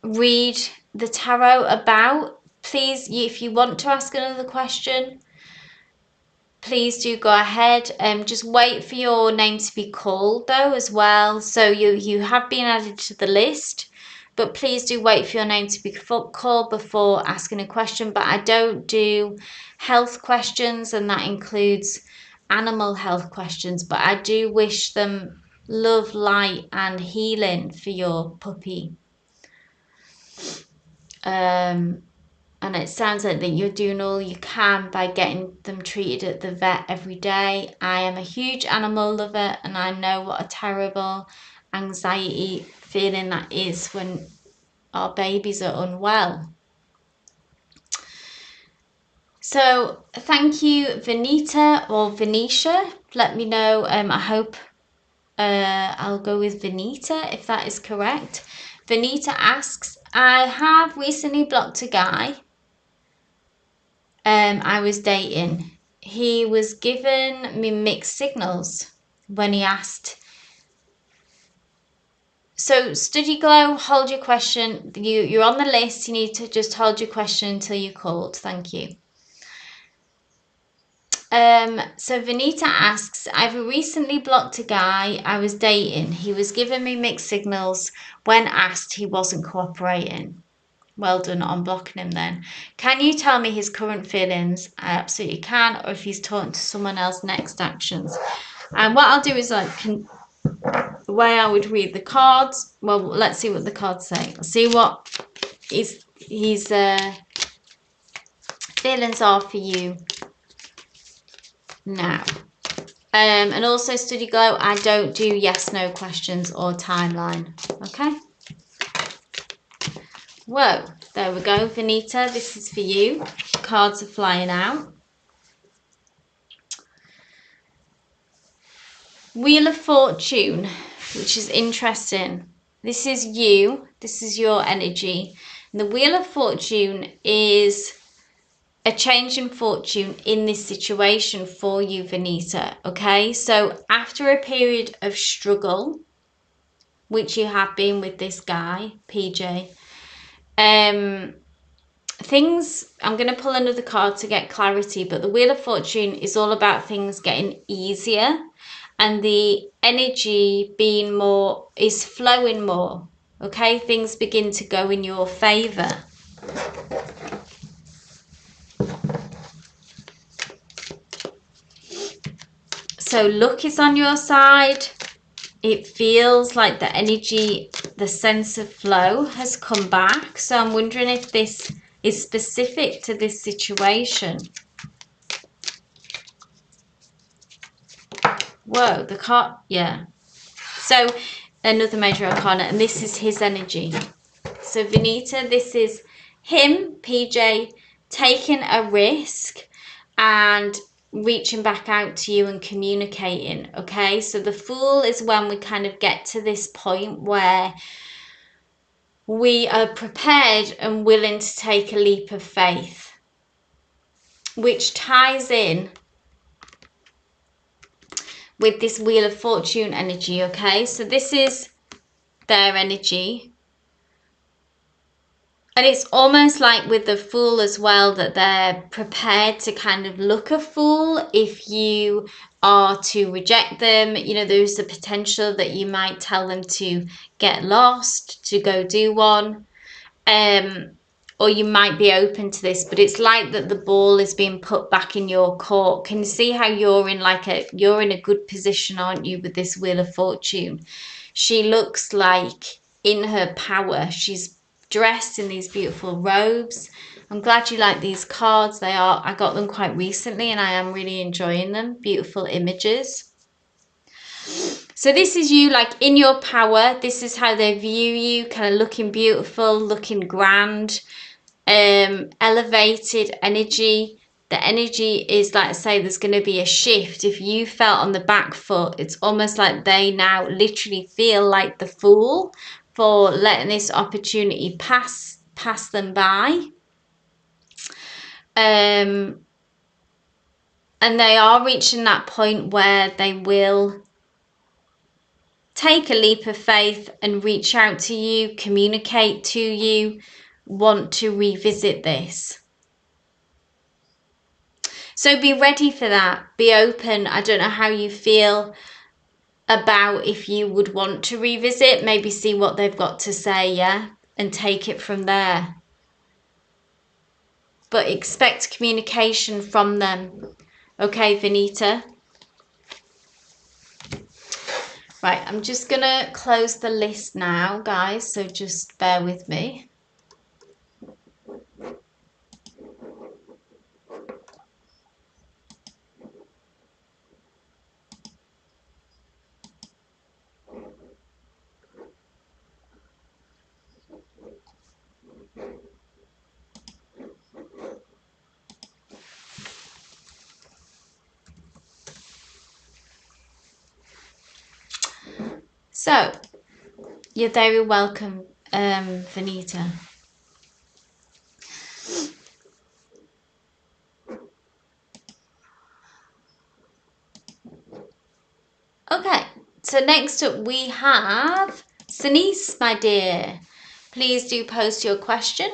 read the tarot about. Please, if you want to ask another question, please do go ahead. Just wait for your name to be called though as well. So you have been added to the list, but please do wait for your name to be called before asking a question. But I don't do health questions, and that includes animal health questions, but I do wish them love, light and healing for your puppy. And it sounds like that you're doing all you can by getting them treated at the vet every day. I am a huge animal lover, and I know what a terrible anxiety feeling that is when our babies are unwell. So thank you, Venita or Venetia. Let me know. I hope I'll go with Venita if that is correct. Venita asks, I have recently blocked a guy I was dating. He was giving me mixed signals when he asked. So Study Glow, hold your question. You're on the list. You need to just hold your question until you're called. Thank you. So Vanita asks, I've recently blocked a guy I was dating. He was giving me mixed signals. When asked, he wasn't cooperating. Well done on blocking him then. Can you tell me his current feelings? I absolutely can. Or if he's talking to someone else, next actions. And what I'll do is the way I would read the cards. Well, let's see what the cards say. I'll see what his feelings are for you now. And also, Study Glow, I don't do yes, no questions or timeline. Okay? Whoa, there we go, Vanita. This is for you. Cards are flying out. Wheel of Fortune, which is interesting. This is you. This is your energy. And the Wheel of Fortune is a change in fortune in this situation for you, Vanita. Okay, so after a period of struggle, which you have been with this guy, PJ, things, I'm going to pull another card to get clarity, but the Wheel of Fortune is all about things getting easier and the energy being more, is flowing more. Okay, things begin to go in your favor. So luck is on your side. It feels like the energy, the sense of flow has come back. So I'm wondering if this is specific to this situation. Whoa, the card, yeah. So another major arcana, and this is his energy. So Vanita, this is him, PJ, taking a risk and reaching back out to you and communicating. Okay, so the Fool is when we kind of get to this point where we are prepared and willing to take a leap of faith, which ties in with this Wheel of Fortune energy. Okay, so this is their energy. And it's almost like with the Fool as well, that they're prepared to kind of look a fool if you are to reject them. You know, there's the potential that you might tell them to get lost, to go do one. Or you might be open to this, but it's like that the ball is being put back in your court. Can you see how you're in you're in a good position, aren't you, with this Wheel of Fortune? She looks like in her power. She's dressed in these beautiful robes. I'm glad you like these cards. I got them quite recently and I am really enjoying them. Beautiful images. So this is you like in your power. This is how they view you, kind of looking beautiful, looking grand, elevated energy. The energy is like I say, there's going to be a shift. If you felt on the back foot, it's almost like they now literally feel like the Fool for letting this opportunity pass them by. And they are reaching that point where they will take a leap of faith and reach out to you, communicate to you, want to revisit this. So be ready for that. Be open. I don't know how you feel about if you would want to revisit. Maybe see what they've got to say, yeah? And take it from there. But expect communication from them. Okay, Vanita? Right, I'm just going to close the list now, guys. So just bear with me. So, you're very welcome, Vanita. Okay, so next up we have Denise, my dear. Please do post your question.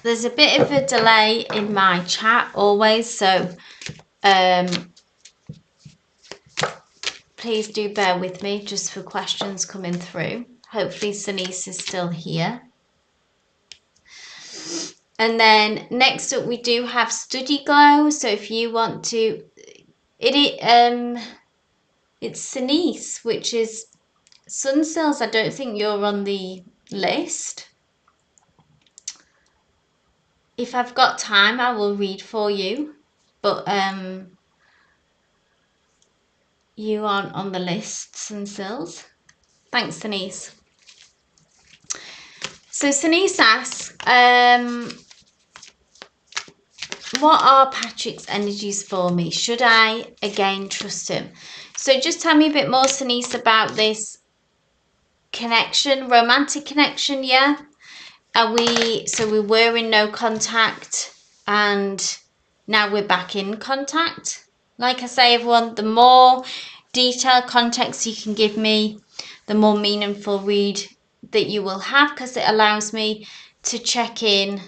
There's a bit of a delay in my chat always, so please do bear with me just for questions coming through. Hopefully Denise is still here. And then next up we do have Study Glow. So if you want to, it's Denise, which is Sunsills. I don't think you're on the list. If I've got time, I will read for you, but you aren't on the list, Sunsills. Thanks, Denise. So Denise asks, what are Patrick's energies for me? Should I again trust him? So just tell me a bit more, Denise, about this connection, romantic connection, yeah? So we were in no contact and now we're back in contact. Like I say, everyone, the more detailed context you can give me, the more meaningful read that you will have, because it allows me to check in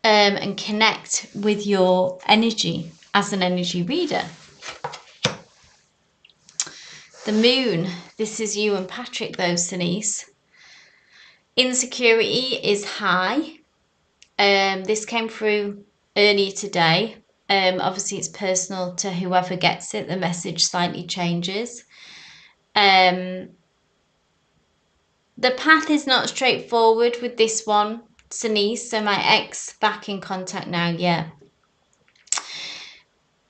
and connect with your energy as an energy reader. The moon, this is you and Patrick though, Denise. Insecurity is high. This came through earlier today. Obviously it's personal to whoever gets it. The message slightly changes. The path is not straightforward with this one, Denise. So my ex back in contact now, yeah.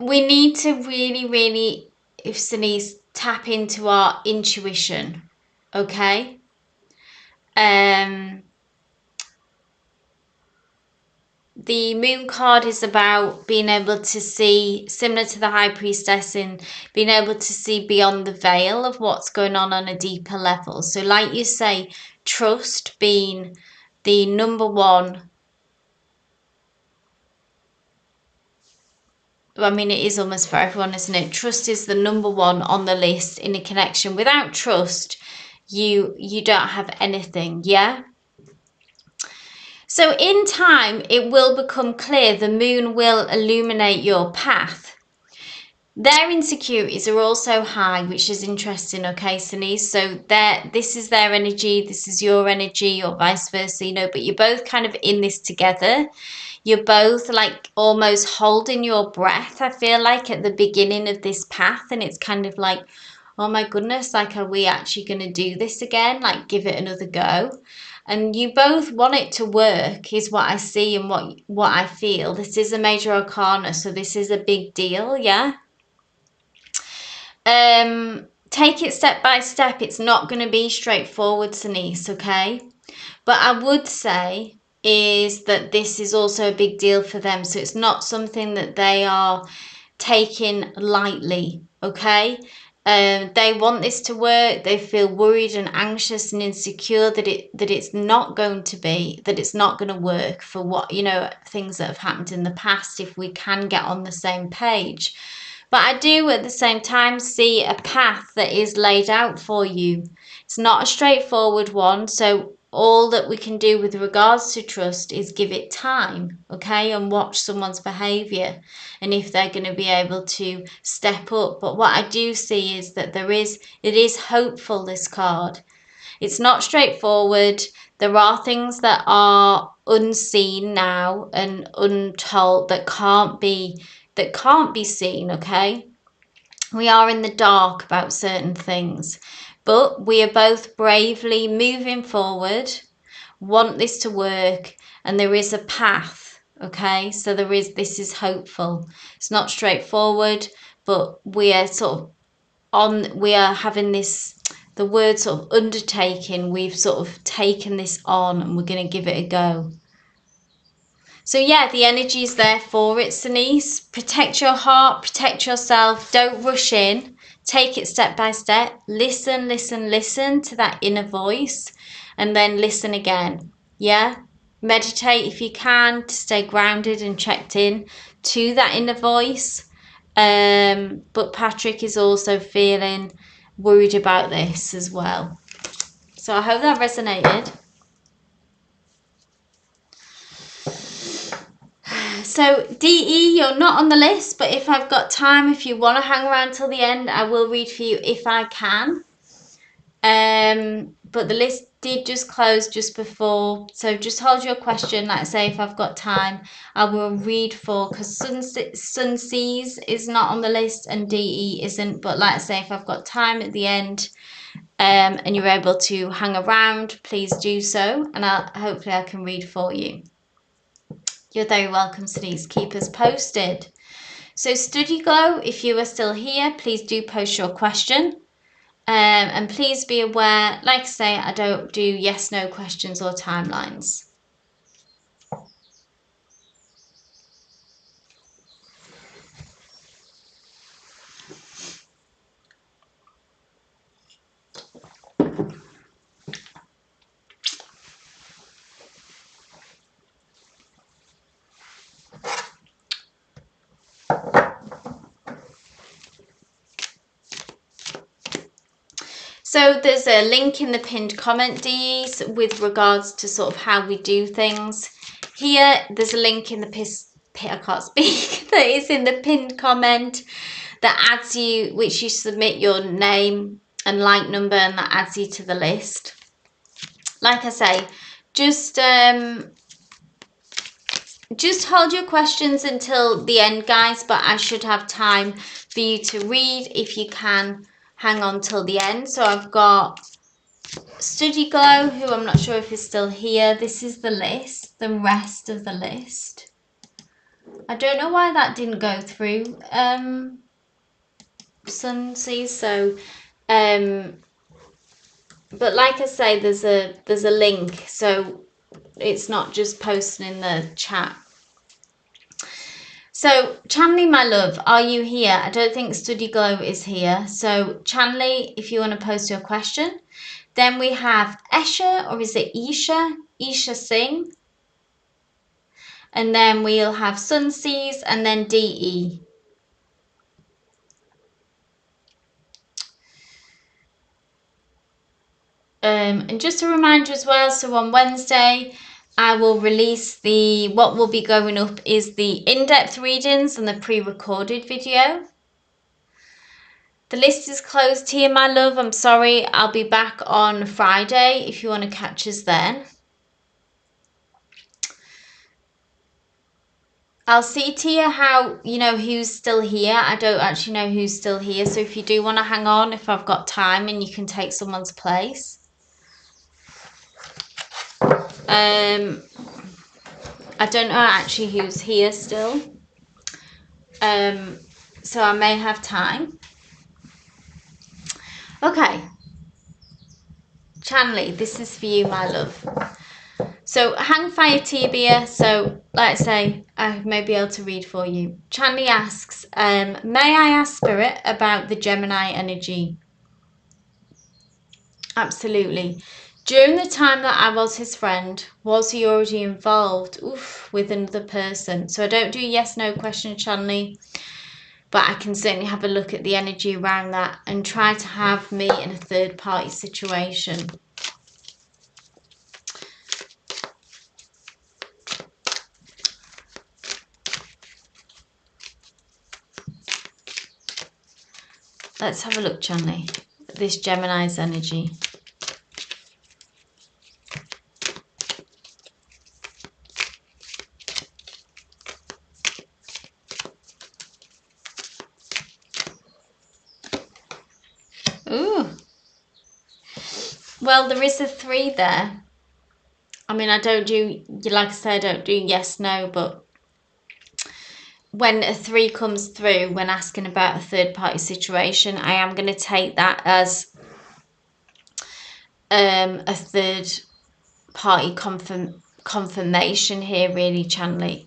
We need to really, if Denise, tap into our intuition, okay? The moon card is about being able to see, similar to the High Priestess, in being able to see beyond the veil of what's going on a deeper level. So like you say, trust being the number one. I mean, it is almost for everyone, isn't it? Trust is the number one on the list in a connection. Without trust, you don't have anything, yeah? So in time, it will become clear. The moon will illuminate your path. Their insecurities are also high, which is interesting, okay, Denise? So this is their energy, this is your energy, or vice versa, you know, but you're both kind of in this together. You're both like almost holding your breath, I feel like, at the beginning of this path. And it's kind of like, oh my goodness, like, are we actually going to do this again? Like, give it another go. And you both want it to work, is what I see and what I feel. This is a major arcana, so this is a big deal, yeah? Take it step by step. It's not going to be straightforward, Denise, okay? But I would say is that this is also a big deal for them. So it's not something that they are taking lightly, okay? They want this to work. They feel worried and anxious and insecure that it's not going to be, that it's not going to work for what, you know, things that have happened in the past, if we can get on the same page. But I do at the same time see a path that is laid out for you. It's not a straightforward one. So all that we can do with regards to trust is give it time, okay, and watch someone's behavior and if they're going to be able to step up. But what I do see is that it is hopeful, this card. It's not straightforward. There are things that are unseen now and untold that can't be seen, okay? We are in the dark about certain things, but we are both bravely moving forward, want this to work, and there is a path, okay? So this is hopeful. It's not straightforward, but we are we are having this, the word sort of undertaking, we've sort of taken this on and we're going to give it a go. So yeah, the energy is there for it, Denise. Protect your heart, protect yourself. Don't rush in. Take it step by step. Listen to that inner voice and then listen again. Yeah? Meditate if you can to stay grounded and checked in to that inner voice. But Patrick is also feeling worried about this as well. So I hope that resonated. So DE, you're not on the list, but if I've got time, if you want to hang around till the end, I will read for you if I can. But the list did just close just before, so just hold your question. Like I say, if I've got time, I will read for, because Sun Seas is not on the list and DE isn't. But like I say, if I've got time at the end, and you're able to hang around, please do so, and hopefully I can read for you. You're very welcome, Denise. Keep us posted. So Study Glow, if you are still here, please do post your question. And please be aware, like I say, I don't do yes, no questions or timelines. So there's a link in the pinned comment, Dees, with regards to sort of how we do things. Here, there's a link in the I can't speak, that is in the pinned comment that adds you, which you submit your name and like number, and that adds you to the list. Like I say, just hold your questions until the end, guys, but I should have time for you to read if you can hang on till the end. So I've got Study Glow, who I'm not sure if is still here. This is the list, the rest of the list. I don't know why that didn't go through, Sunseas, so but like I say, there's a link, so it's not just posting in the chat. So Chanley, my love, are you here? I don't think Study Glow is here. So Chanley, if you want to post your question. Then we have Esha, or is it Isha? Isha Singh. And then we'll have Sunseas and then DE. And just a reminder as well, so on Wednesday, I will release what will be going up is the in-depth readings and the pre-recorded video. The list is closed here, my love. I'm sorry. I'll be back on Friday if you want to catch us then. I'll see, Tia, how, who's still here. I don't actually know who's still here. So if you do want to hang on, if I've got time, and you can take someone's place. I don't know actually who's here still. So I may have time. Okay. Chanley, this is for you, my love. So hang fire, Tibia. So like I say, I may be able to read for you. Chanley asks, may I ask Spirit about the Gemini energy? Absolutely. During the time that I was his friend, was he already involved with another person? So I don't do yes, no question, Chanley, but I can certainly have a look at the energy around that and try to have me in a third party situation. Let's have a look, Chanley, at this Gemini's energy. Ooh. Well, there is a 3 there. I mean, I don't do, like I said, I don't do yes, no, but when a 3 comes through when asking about a third party situation, I am going to take that as a third party confirmation here, really, Chanley.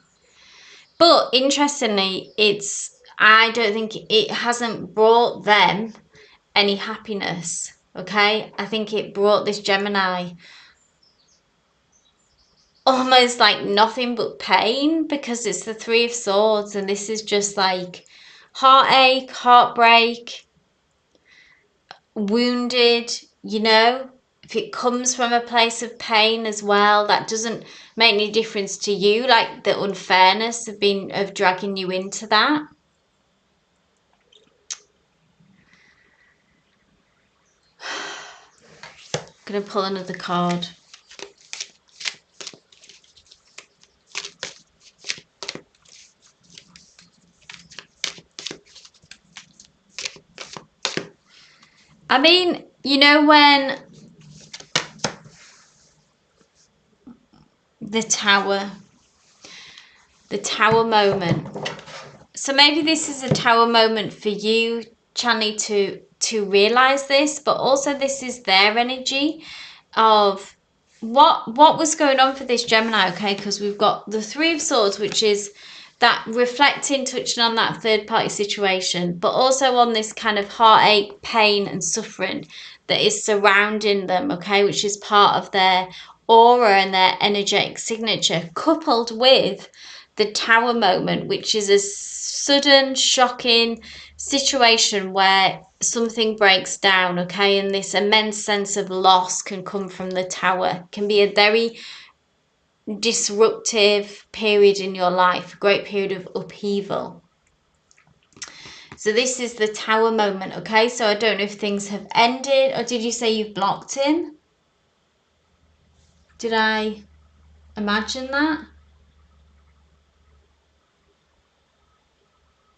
But interestingly, I don't think it hasn't brought them any happiness. Okay, I think it brought this Gemini almost like nothing but pain, because it's the 3 of Swords, and this is just like heartache, heartbreak, wounded, if it comes from a place of pain as well, that doesn't make any difference to you, like the unfairness of dragging you into that. I'm gonna pull another card. I mean, you know, when the tower moment. So maybe this is a tower moment for you, Channy, to realize this, but also this is their energy of what was going on for this Gemini, okay? Because we've got the Three of Swords, which is that reflecting, touching on that third party situation, but also on this kind of heartache, pain and suffering that is surrounding them, okay? Which is part of their aura and their energetic signature, coupled with the tower moment, which is a sudden, shocking situation where something breaks down, okay? And this immense sense of loss can come from the tower. It can be a very disruptive period in your life, a great period of upheaval. So this is the tower moment, okay? So I don't know if things have ended, or did you say you've blocked him? Did I imagine that?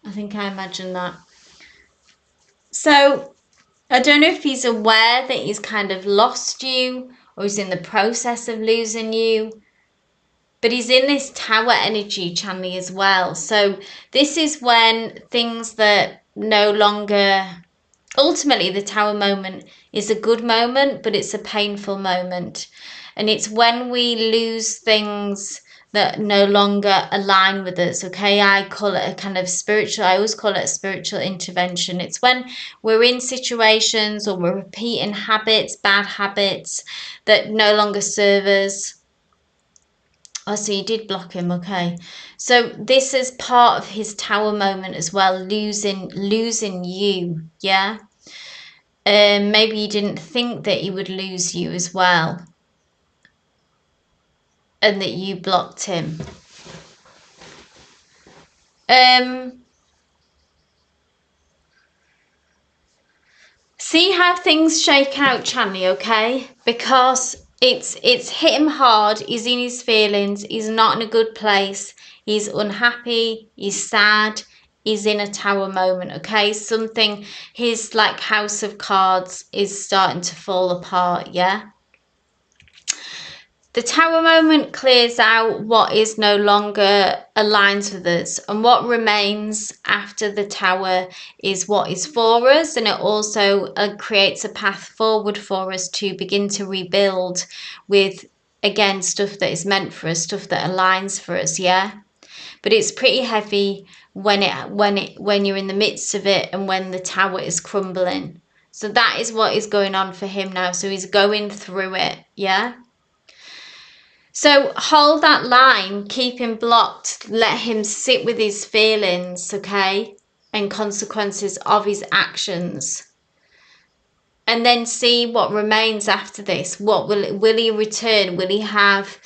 I think I imagined that. So I don't know if he's aware that he's kind of lost you, or he's in the process of losing you. But he's in this tower energy, Chanley, as well. So this is when things that no longer... Ultimately, the tower moment is a good moment, but it's a painful moment. And it's when we lose things that no longer align with us, okay? I call it a kind of spiritual... I always call it a spiritual intervention. It's when we're in situations or we're repeating habits, bad habits that no longer serve us. Oh, so you did block him, okay. So this is part of his tower moment as well, losing you, yeah? Maybe you didn't think that he would lose you as well. And that you blocked him. See how things shake out, Chanley, okay? Because it's hit him hard. He's in his feelings. He's not in a good place. He's unhappy. He's sad. He's in a tower moment, okay? Something, his like house of cards is starting to fall apart, yeah? The tower moment clears out what is no longer aligns with us, and what remains after the tower is what is for us, and it also creates a path forward for us to begin to rebuild with, again, stuff that is meant for us, stuff that aligns for us, yeah? But it's pretty heavy when you're in the midst of it and when the tower is crumbling. So that is what is going on for him now. So he's going through it, yeah? So hold that line, keep him blocked, let him sit with his feelings, okay, and consequences of his actions. And then see what remains after this. What will he return? Will he have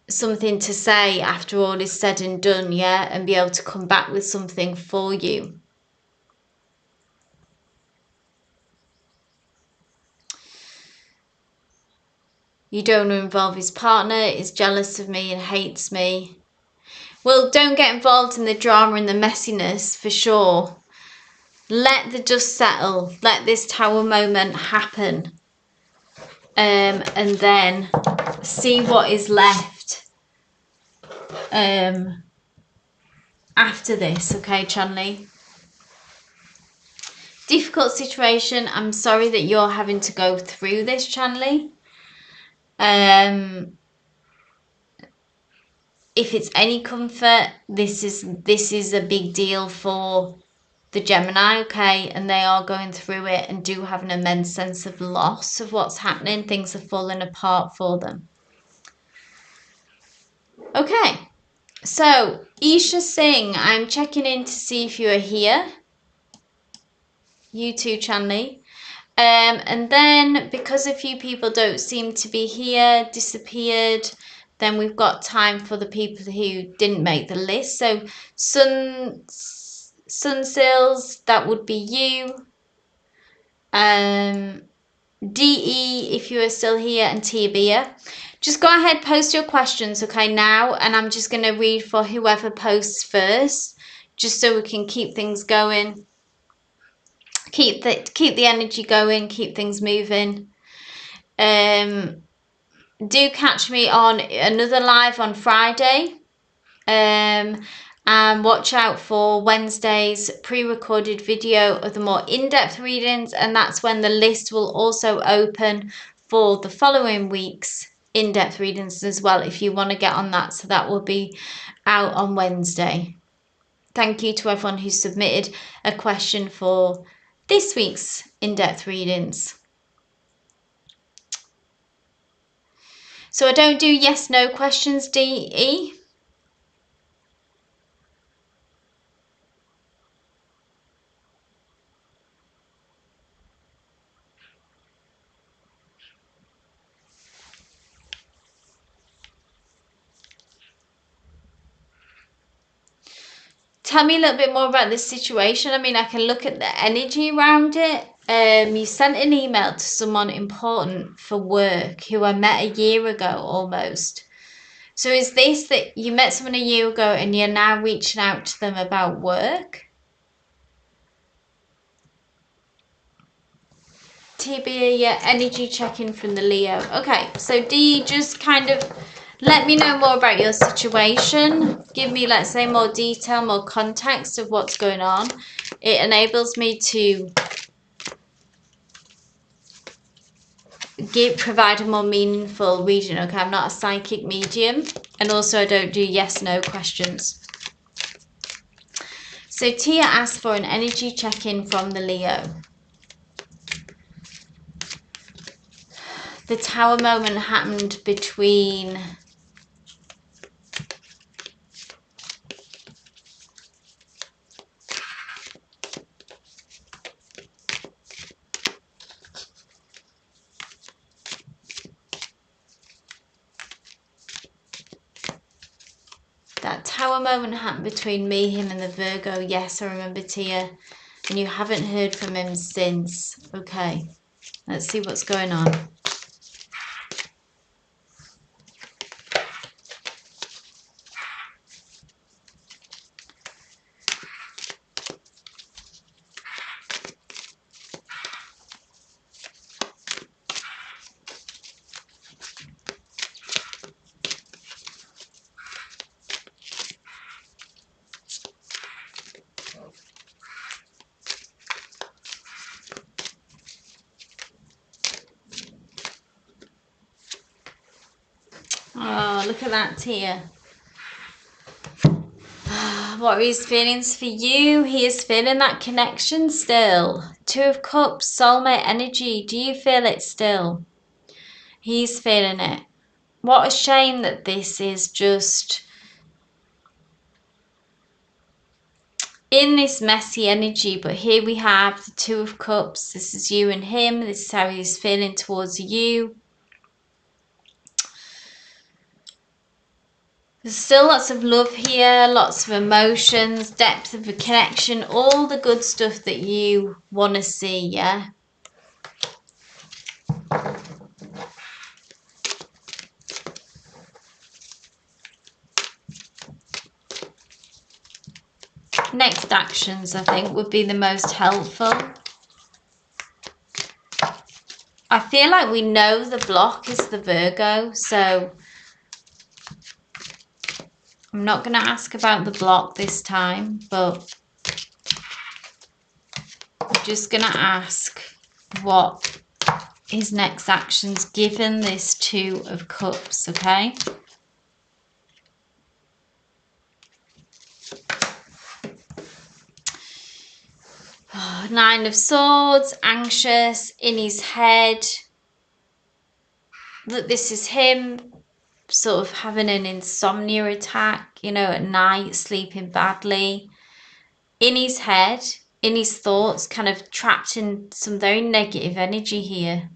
something to say after all is said and done, yeah, and be able to come back with something for you? You don't want to involve his partner, is jealous of me and hates me. Well, don't get involved in the drama and the messiness, for sure. Let the dust settle. Let this tower moment happen. And then see what is left after this, okay, Chanley? Difficult situation. I'm sorry that you're having to go through this, Chanley. If it's any comfort, this is a big deal for the Gemini, okay, and they are going through it and do have an immense sense of loss of what's happening. Things are falling apart for them. Okay, so Isha Singh, I'm checking in to see if you are here. You too, Chanley. And then because a few people don't seem to be here, disappeared, then we've got time for the people who didn't make the list. So Sunsills, that would be you. DE, if you are still here, and Tia. Just go ahead, post your questions, okay, now, and I'm just going to read for whoever posts first, just so we can keep things going, keep the energy going, keep things moving. Do catch me on another live on Friday. And watch out for Wednesday's pre-recorded video of the more in-depth readings, and that's when the list will also open for the following week's in-depth readings as well, if you want to get on that. So that will be out on Wednesday. Thank you to everyone who submitted a question for this week's in-depth readings. So I don't do yes no questions, DE. Tell me a little bit more about this situation. I mean, I can look at the energy around it. You sent an email to someone important for work who I met a year ago almost. So is this that you met someone a year ago and you're now reaching out to them about work? TB, yeah, energy check-in from the Leo. Okay, so D, just kind of let me know more about your situation. Give me, let's say, more detail, more context of what's going on. It enables me to provide a more meaningful reading. Okay, I'm not a psychic medium, and also I don't do yes/no questions. So Tia asked for an energy check-in from the Leo. The Tower moment happened between me, him, and the Virgo. Yes, I remember, Tia. And you haven't heard from him since. Okay, let's see what's going on. Oh, look at that, Tia. What are his feelings for you? He is feeling that connection still. Two of Cups, soulmate energy. Do you feel it still? He's feeling it. What a shame that this is just in this messy energy. But here we have the Two of Cups. This is you and him. This is how he's feeling towards you. There's still lots of love here, lots of emotions, depth of a connection, all the good stuff that you want to see, yeah? Next actions, I think, would be the most helpful. I feel like we know the block is the Virgo, so I'm not going to ask about the block this time, but I'm just going to ask what his next actions given this Two of Cups, okay? Nine of Swords, anxious, in his head. That this is him sort of having an insomnia attack, you know, at night, sleeping badly. In his head, in his thoughts, kind of trapped in some very negative energy here.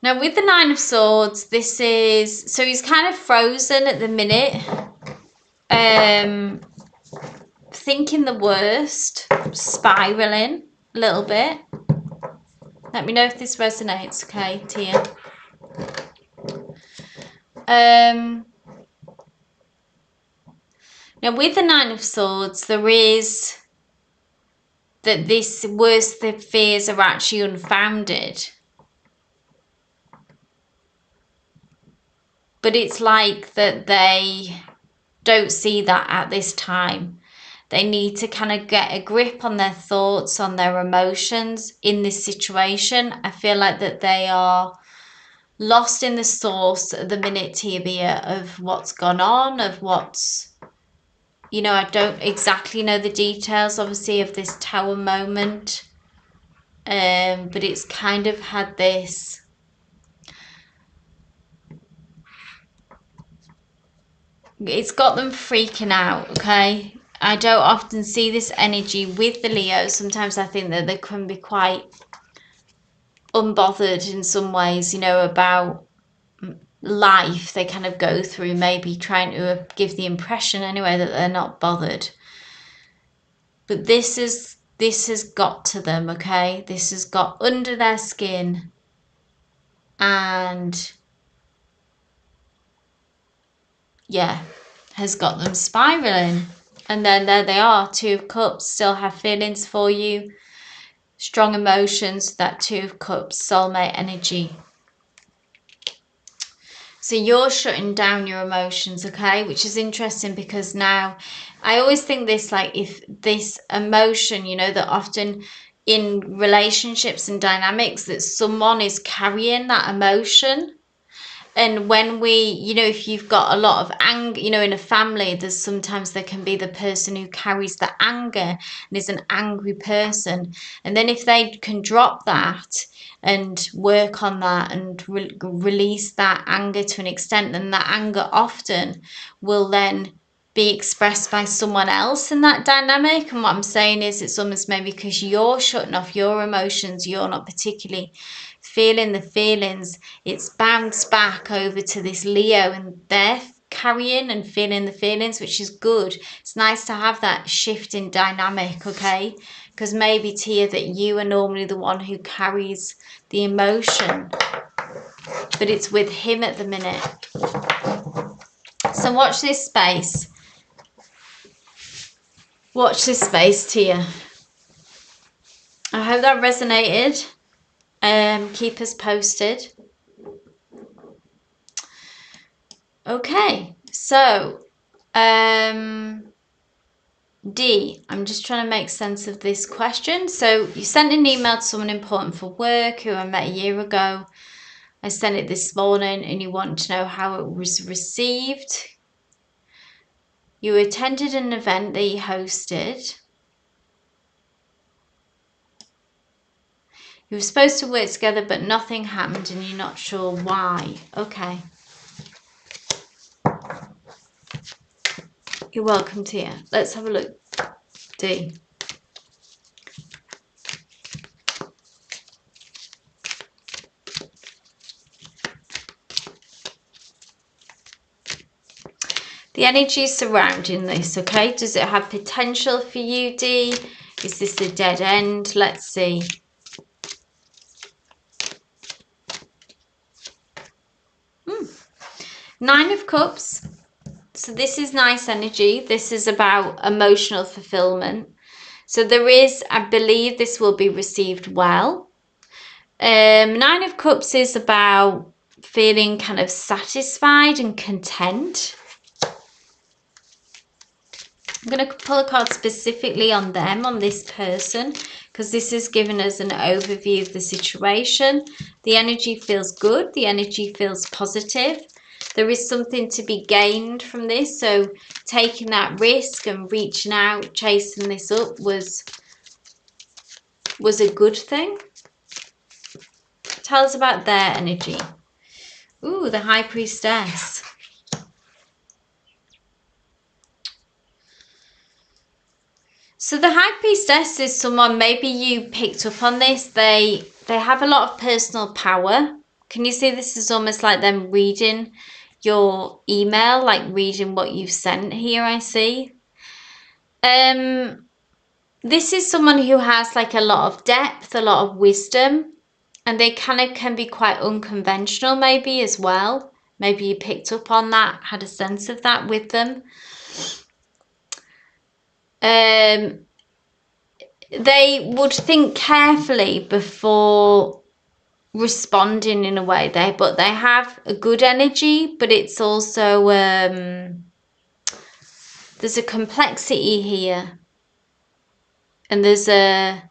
Now with the Nine of Swords, this is, so he's kind of frozen at the minute, thinking the worst, spiraling a little bit. Let me know if this resonates, okay, Tia. Now with the Nine of Swords, there is that this worst the fears are actually unfounded. But it's like that they don't see that at this time. They need to kind of get a grip on their thoughts, on their emotions in this situation. I feel like that they are lost in the source at the minute, Tia, of what's gone on, of what's, you know, I don't exactly know the details, obviously, of this tower moment. But it's kind of had this, it's got them freaking out, okay? I don't often see this energy with the Leo. Sometimes I think that they can be quite unbothered in some ways, you know, about life they kind of go through, maybe trying to give the impression anyway that they're not bothered. But this has got to them, okay? This has got under their skin and yeah, has got them spiraling. And then there they are, Two of Cups, still have feelings for you, strong emotions, that Two of Cups, soulmate energy. So you're shutting down your emotions, okay? Which is interesting because now I always think this, like, if this emotion, you know, that often in relationships and dynamics that someone is carrying that emotion. And when we, you know, if you've got a lot of anger, you know, in a family, there's sometimes there can be the person who carries the anger and is an angry person. And then if they can drop that and work on that and release that anger to an extent, then that anger often will then be expressed by someone else in that dynamic. And what I'm saying is it's almost maybe because you're shutting off your emotions, you're not particularly feeling the feelings, it's bounced back over to this Leo and they're carrying and feeling the feelings, which is good. It's nice to have that shift in dynamic, okay? Because maybe, Tia, that you are normally the one who carries the emotion, but it's with him at the minute. So watch this space. Watch this space, Tia. I hope that resonated. Keep us posted. Okay, so D, I'm just trying to make sense of this question. So you sent an email to someone important for work who I met a year ago. I sent it this morning and you want to know how it was received. You attended an event that he hosted. You were supposed to work together, but nothing happened and you're not sure why. Okay. You're welcome, Tia. Let's have a look. D. The energy surrounding this, okay? Does it have potential for you, D? Is this a dead end? Let's see. Nine of Cups. So this is nice energy. This is about emotional fulfillment. So there is, I believe this will be received well. Nine of Cups is about feeling kind of satisfied and content. I'm going to pull a card specifically on them, on this person, because this is giving us an overview of the situation. The energy feels good. The energy feels positive. There is something to be gained from this. So taking that risk and reaching out, chasing this up was a good thing. Tell us about their energy. Ooh, the High Priestess. So the High Priestess is someone, maybe you picked up on this, they have a lot of personal power. Can you see this is almost like them reading your email, like reading what you've sent here, I see. This is someone who has like a lot of depth, a lot of wisdom, and they kind of can be quite unconventional maybe as well. Maybe you picked up on that, had a sense of that with them. They would think carefully before responding in a way, but they have a good energy, but it's also there's a complexity here, and there's a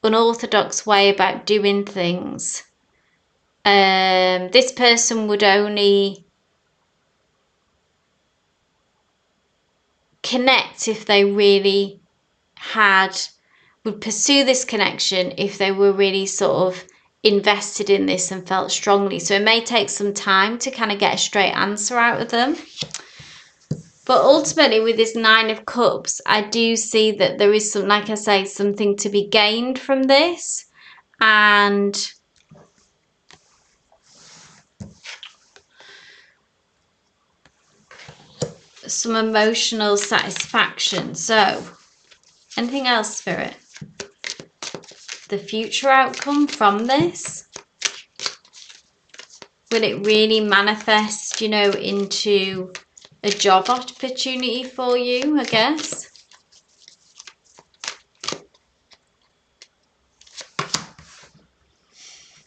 unorthodox way about doing things. This person would only connect if they really would pursue this connection if they were really sort of invested in this and felt strongly. So it may take some time to kind of get a straight answer out of them. But ultimately with this Nine of Cups, I do see that there is some, like I say, something to be gained from this, and some emotional satisfaction. So anything else, Spirit? The future outcome from this? Will it really manifest, you know, into a job opportunity for you, I guess?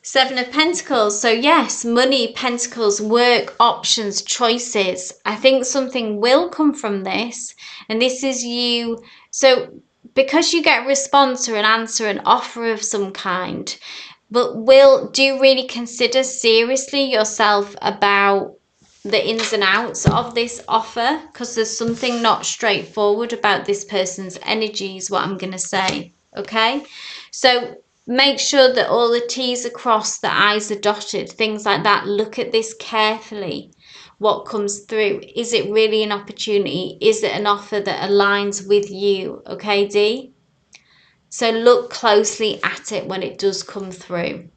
Seven of Pentacles. So yes, money, pentacles, work, options, choices. I think something will come from this, and this is you. So because you get a response or an answer, an offer of some kind, but do you really consider seriously yourself about the ins and outs of this offer? Because there's something not straightforward about this person's energy is what I'm going to say. Okay, so make sure that all the T's are crossed, the I's are dotted, things like that. Look at this carefully. What comes through? Is it really an opportunity? Is it an offer that aligns with you? Okay, D? So look closely at it when it does come through.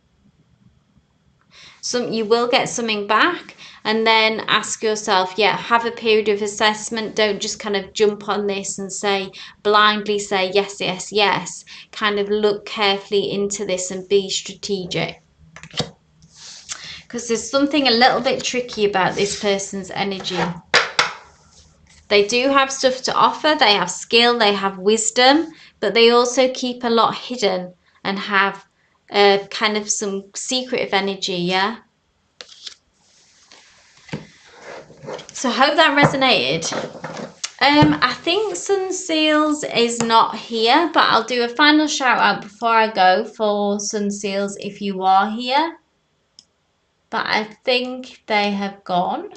You will get something back, and then ask yourself, yeah, have a period of assessment. Don't just kind of jump on this and blindly say yes, yes, yes. Kind of look carefully into this and be strategic. Because there's something a little bit tricky about this person's energy. They do have stuff to offer. They have skill, they have wisdom, but they also keep a lot hidden and have kind of some secretive energy, yeah? So I hope that resonated. I think Sun Seals is not here, but I'll do a final shout out before I go for Sun Seals if you are here. But I think they have gone.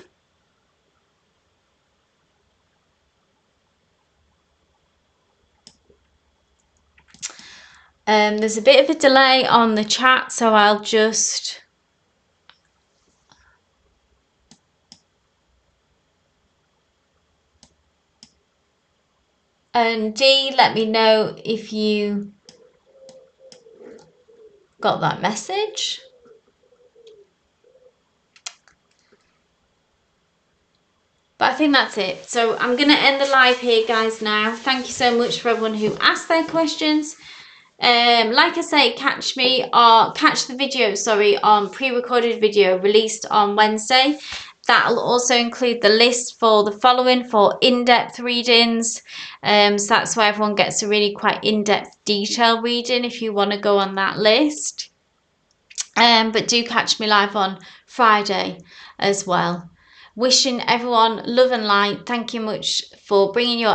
There's a bit of a delay on the chat, so I'll just... And D, let me know if you got that message. But I think that's it. So I'm going to end the live here, guys, now. Thank you so much for everyone who asked their questions. Like I say, catch the video, on pre-recorded video released on Wednesday. That'll also include the list for the following for in-depth readings. So that's why everyone gets a really quite in-depth detail reading if you want to go on that list. But do catch me live on Friday as well. Wishing everyone love and light. Thank you much for bringing your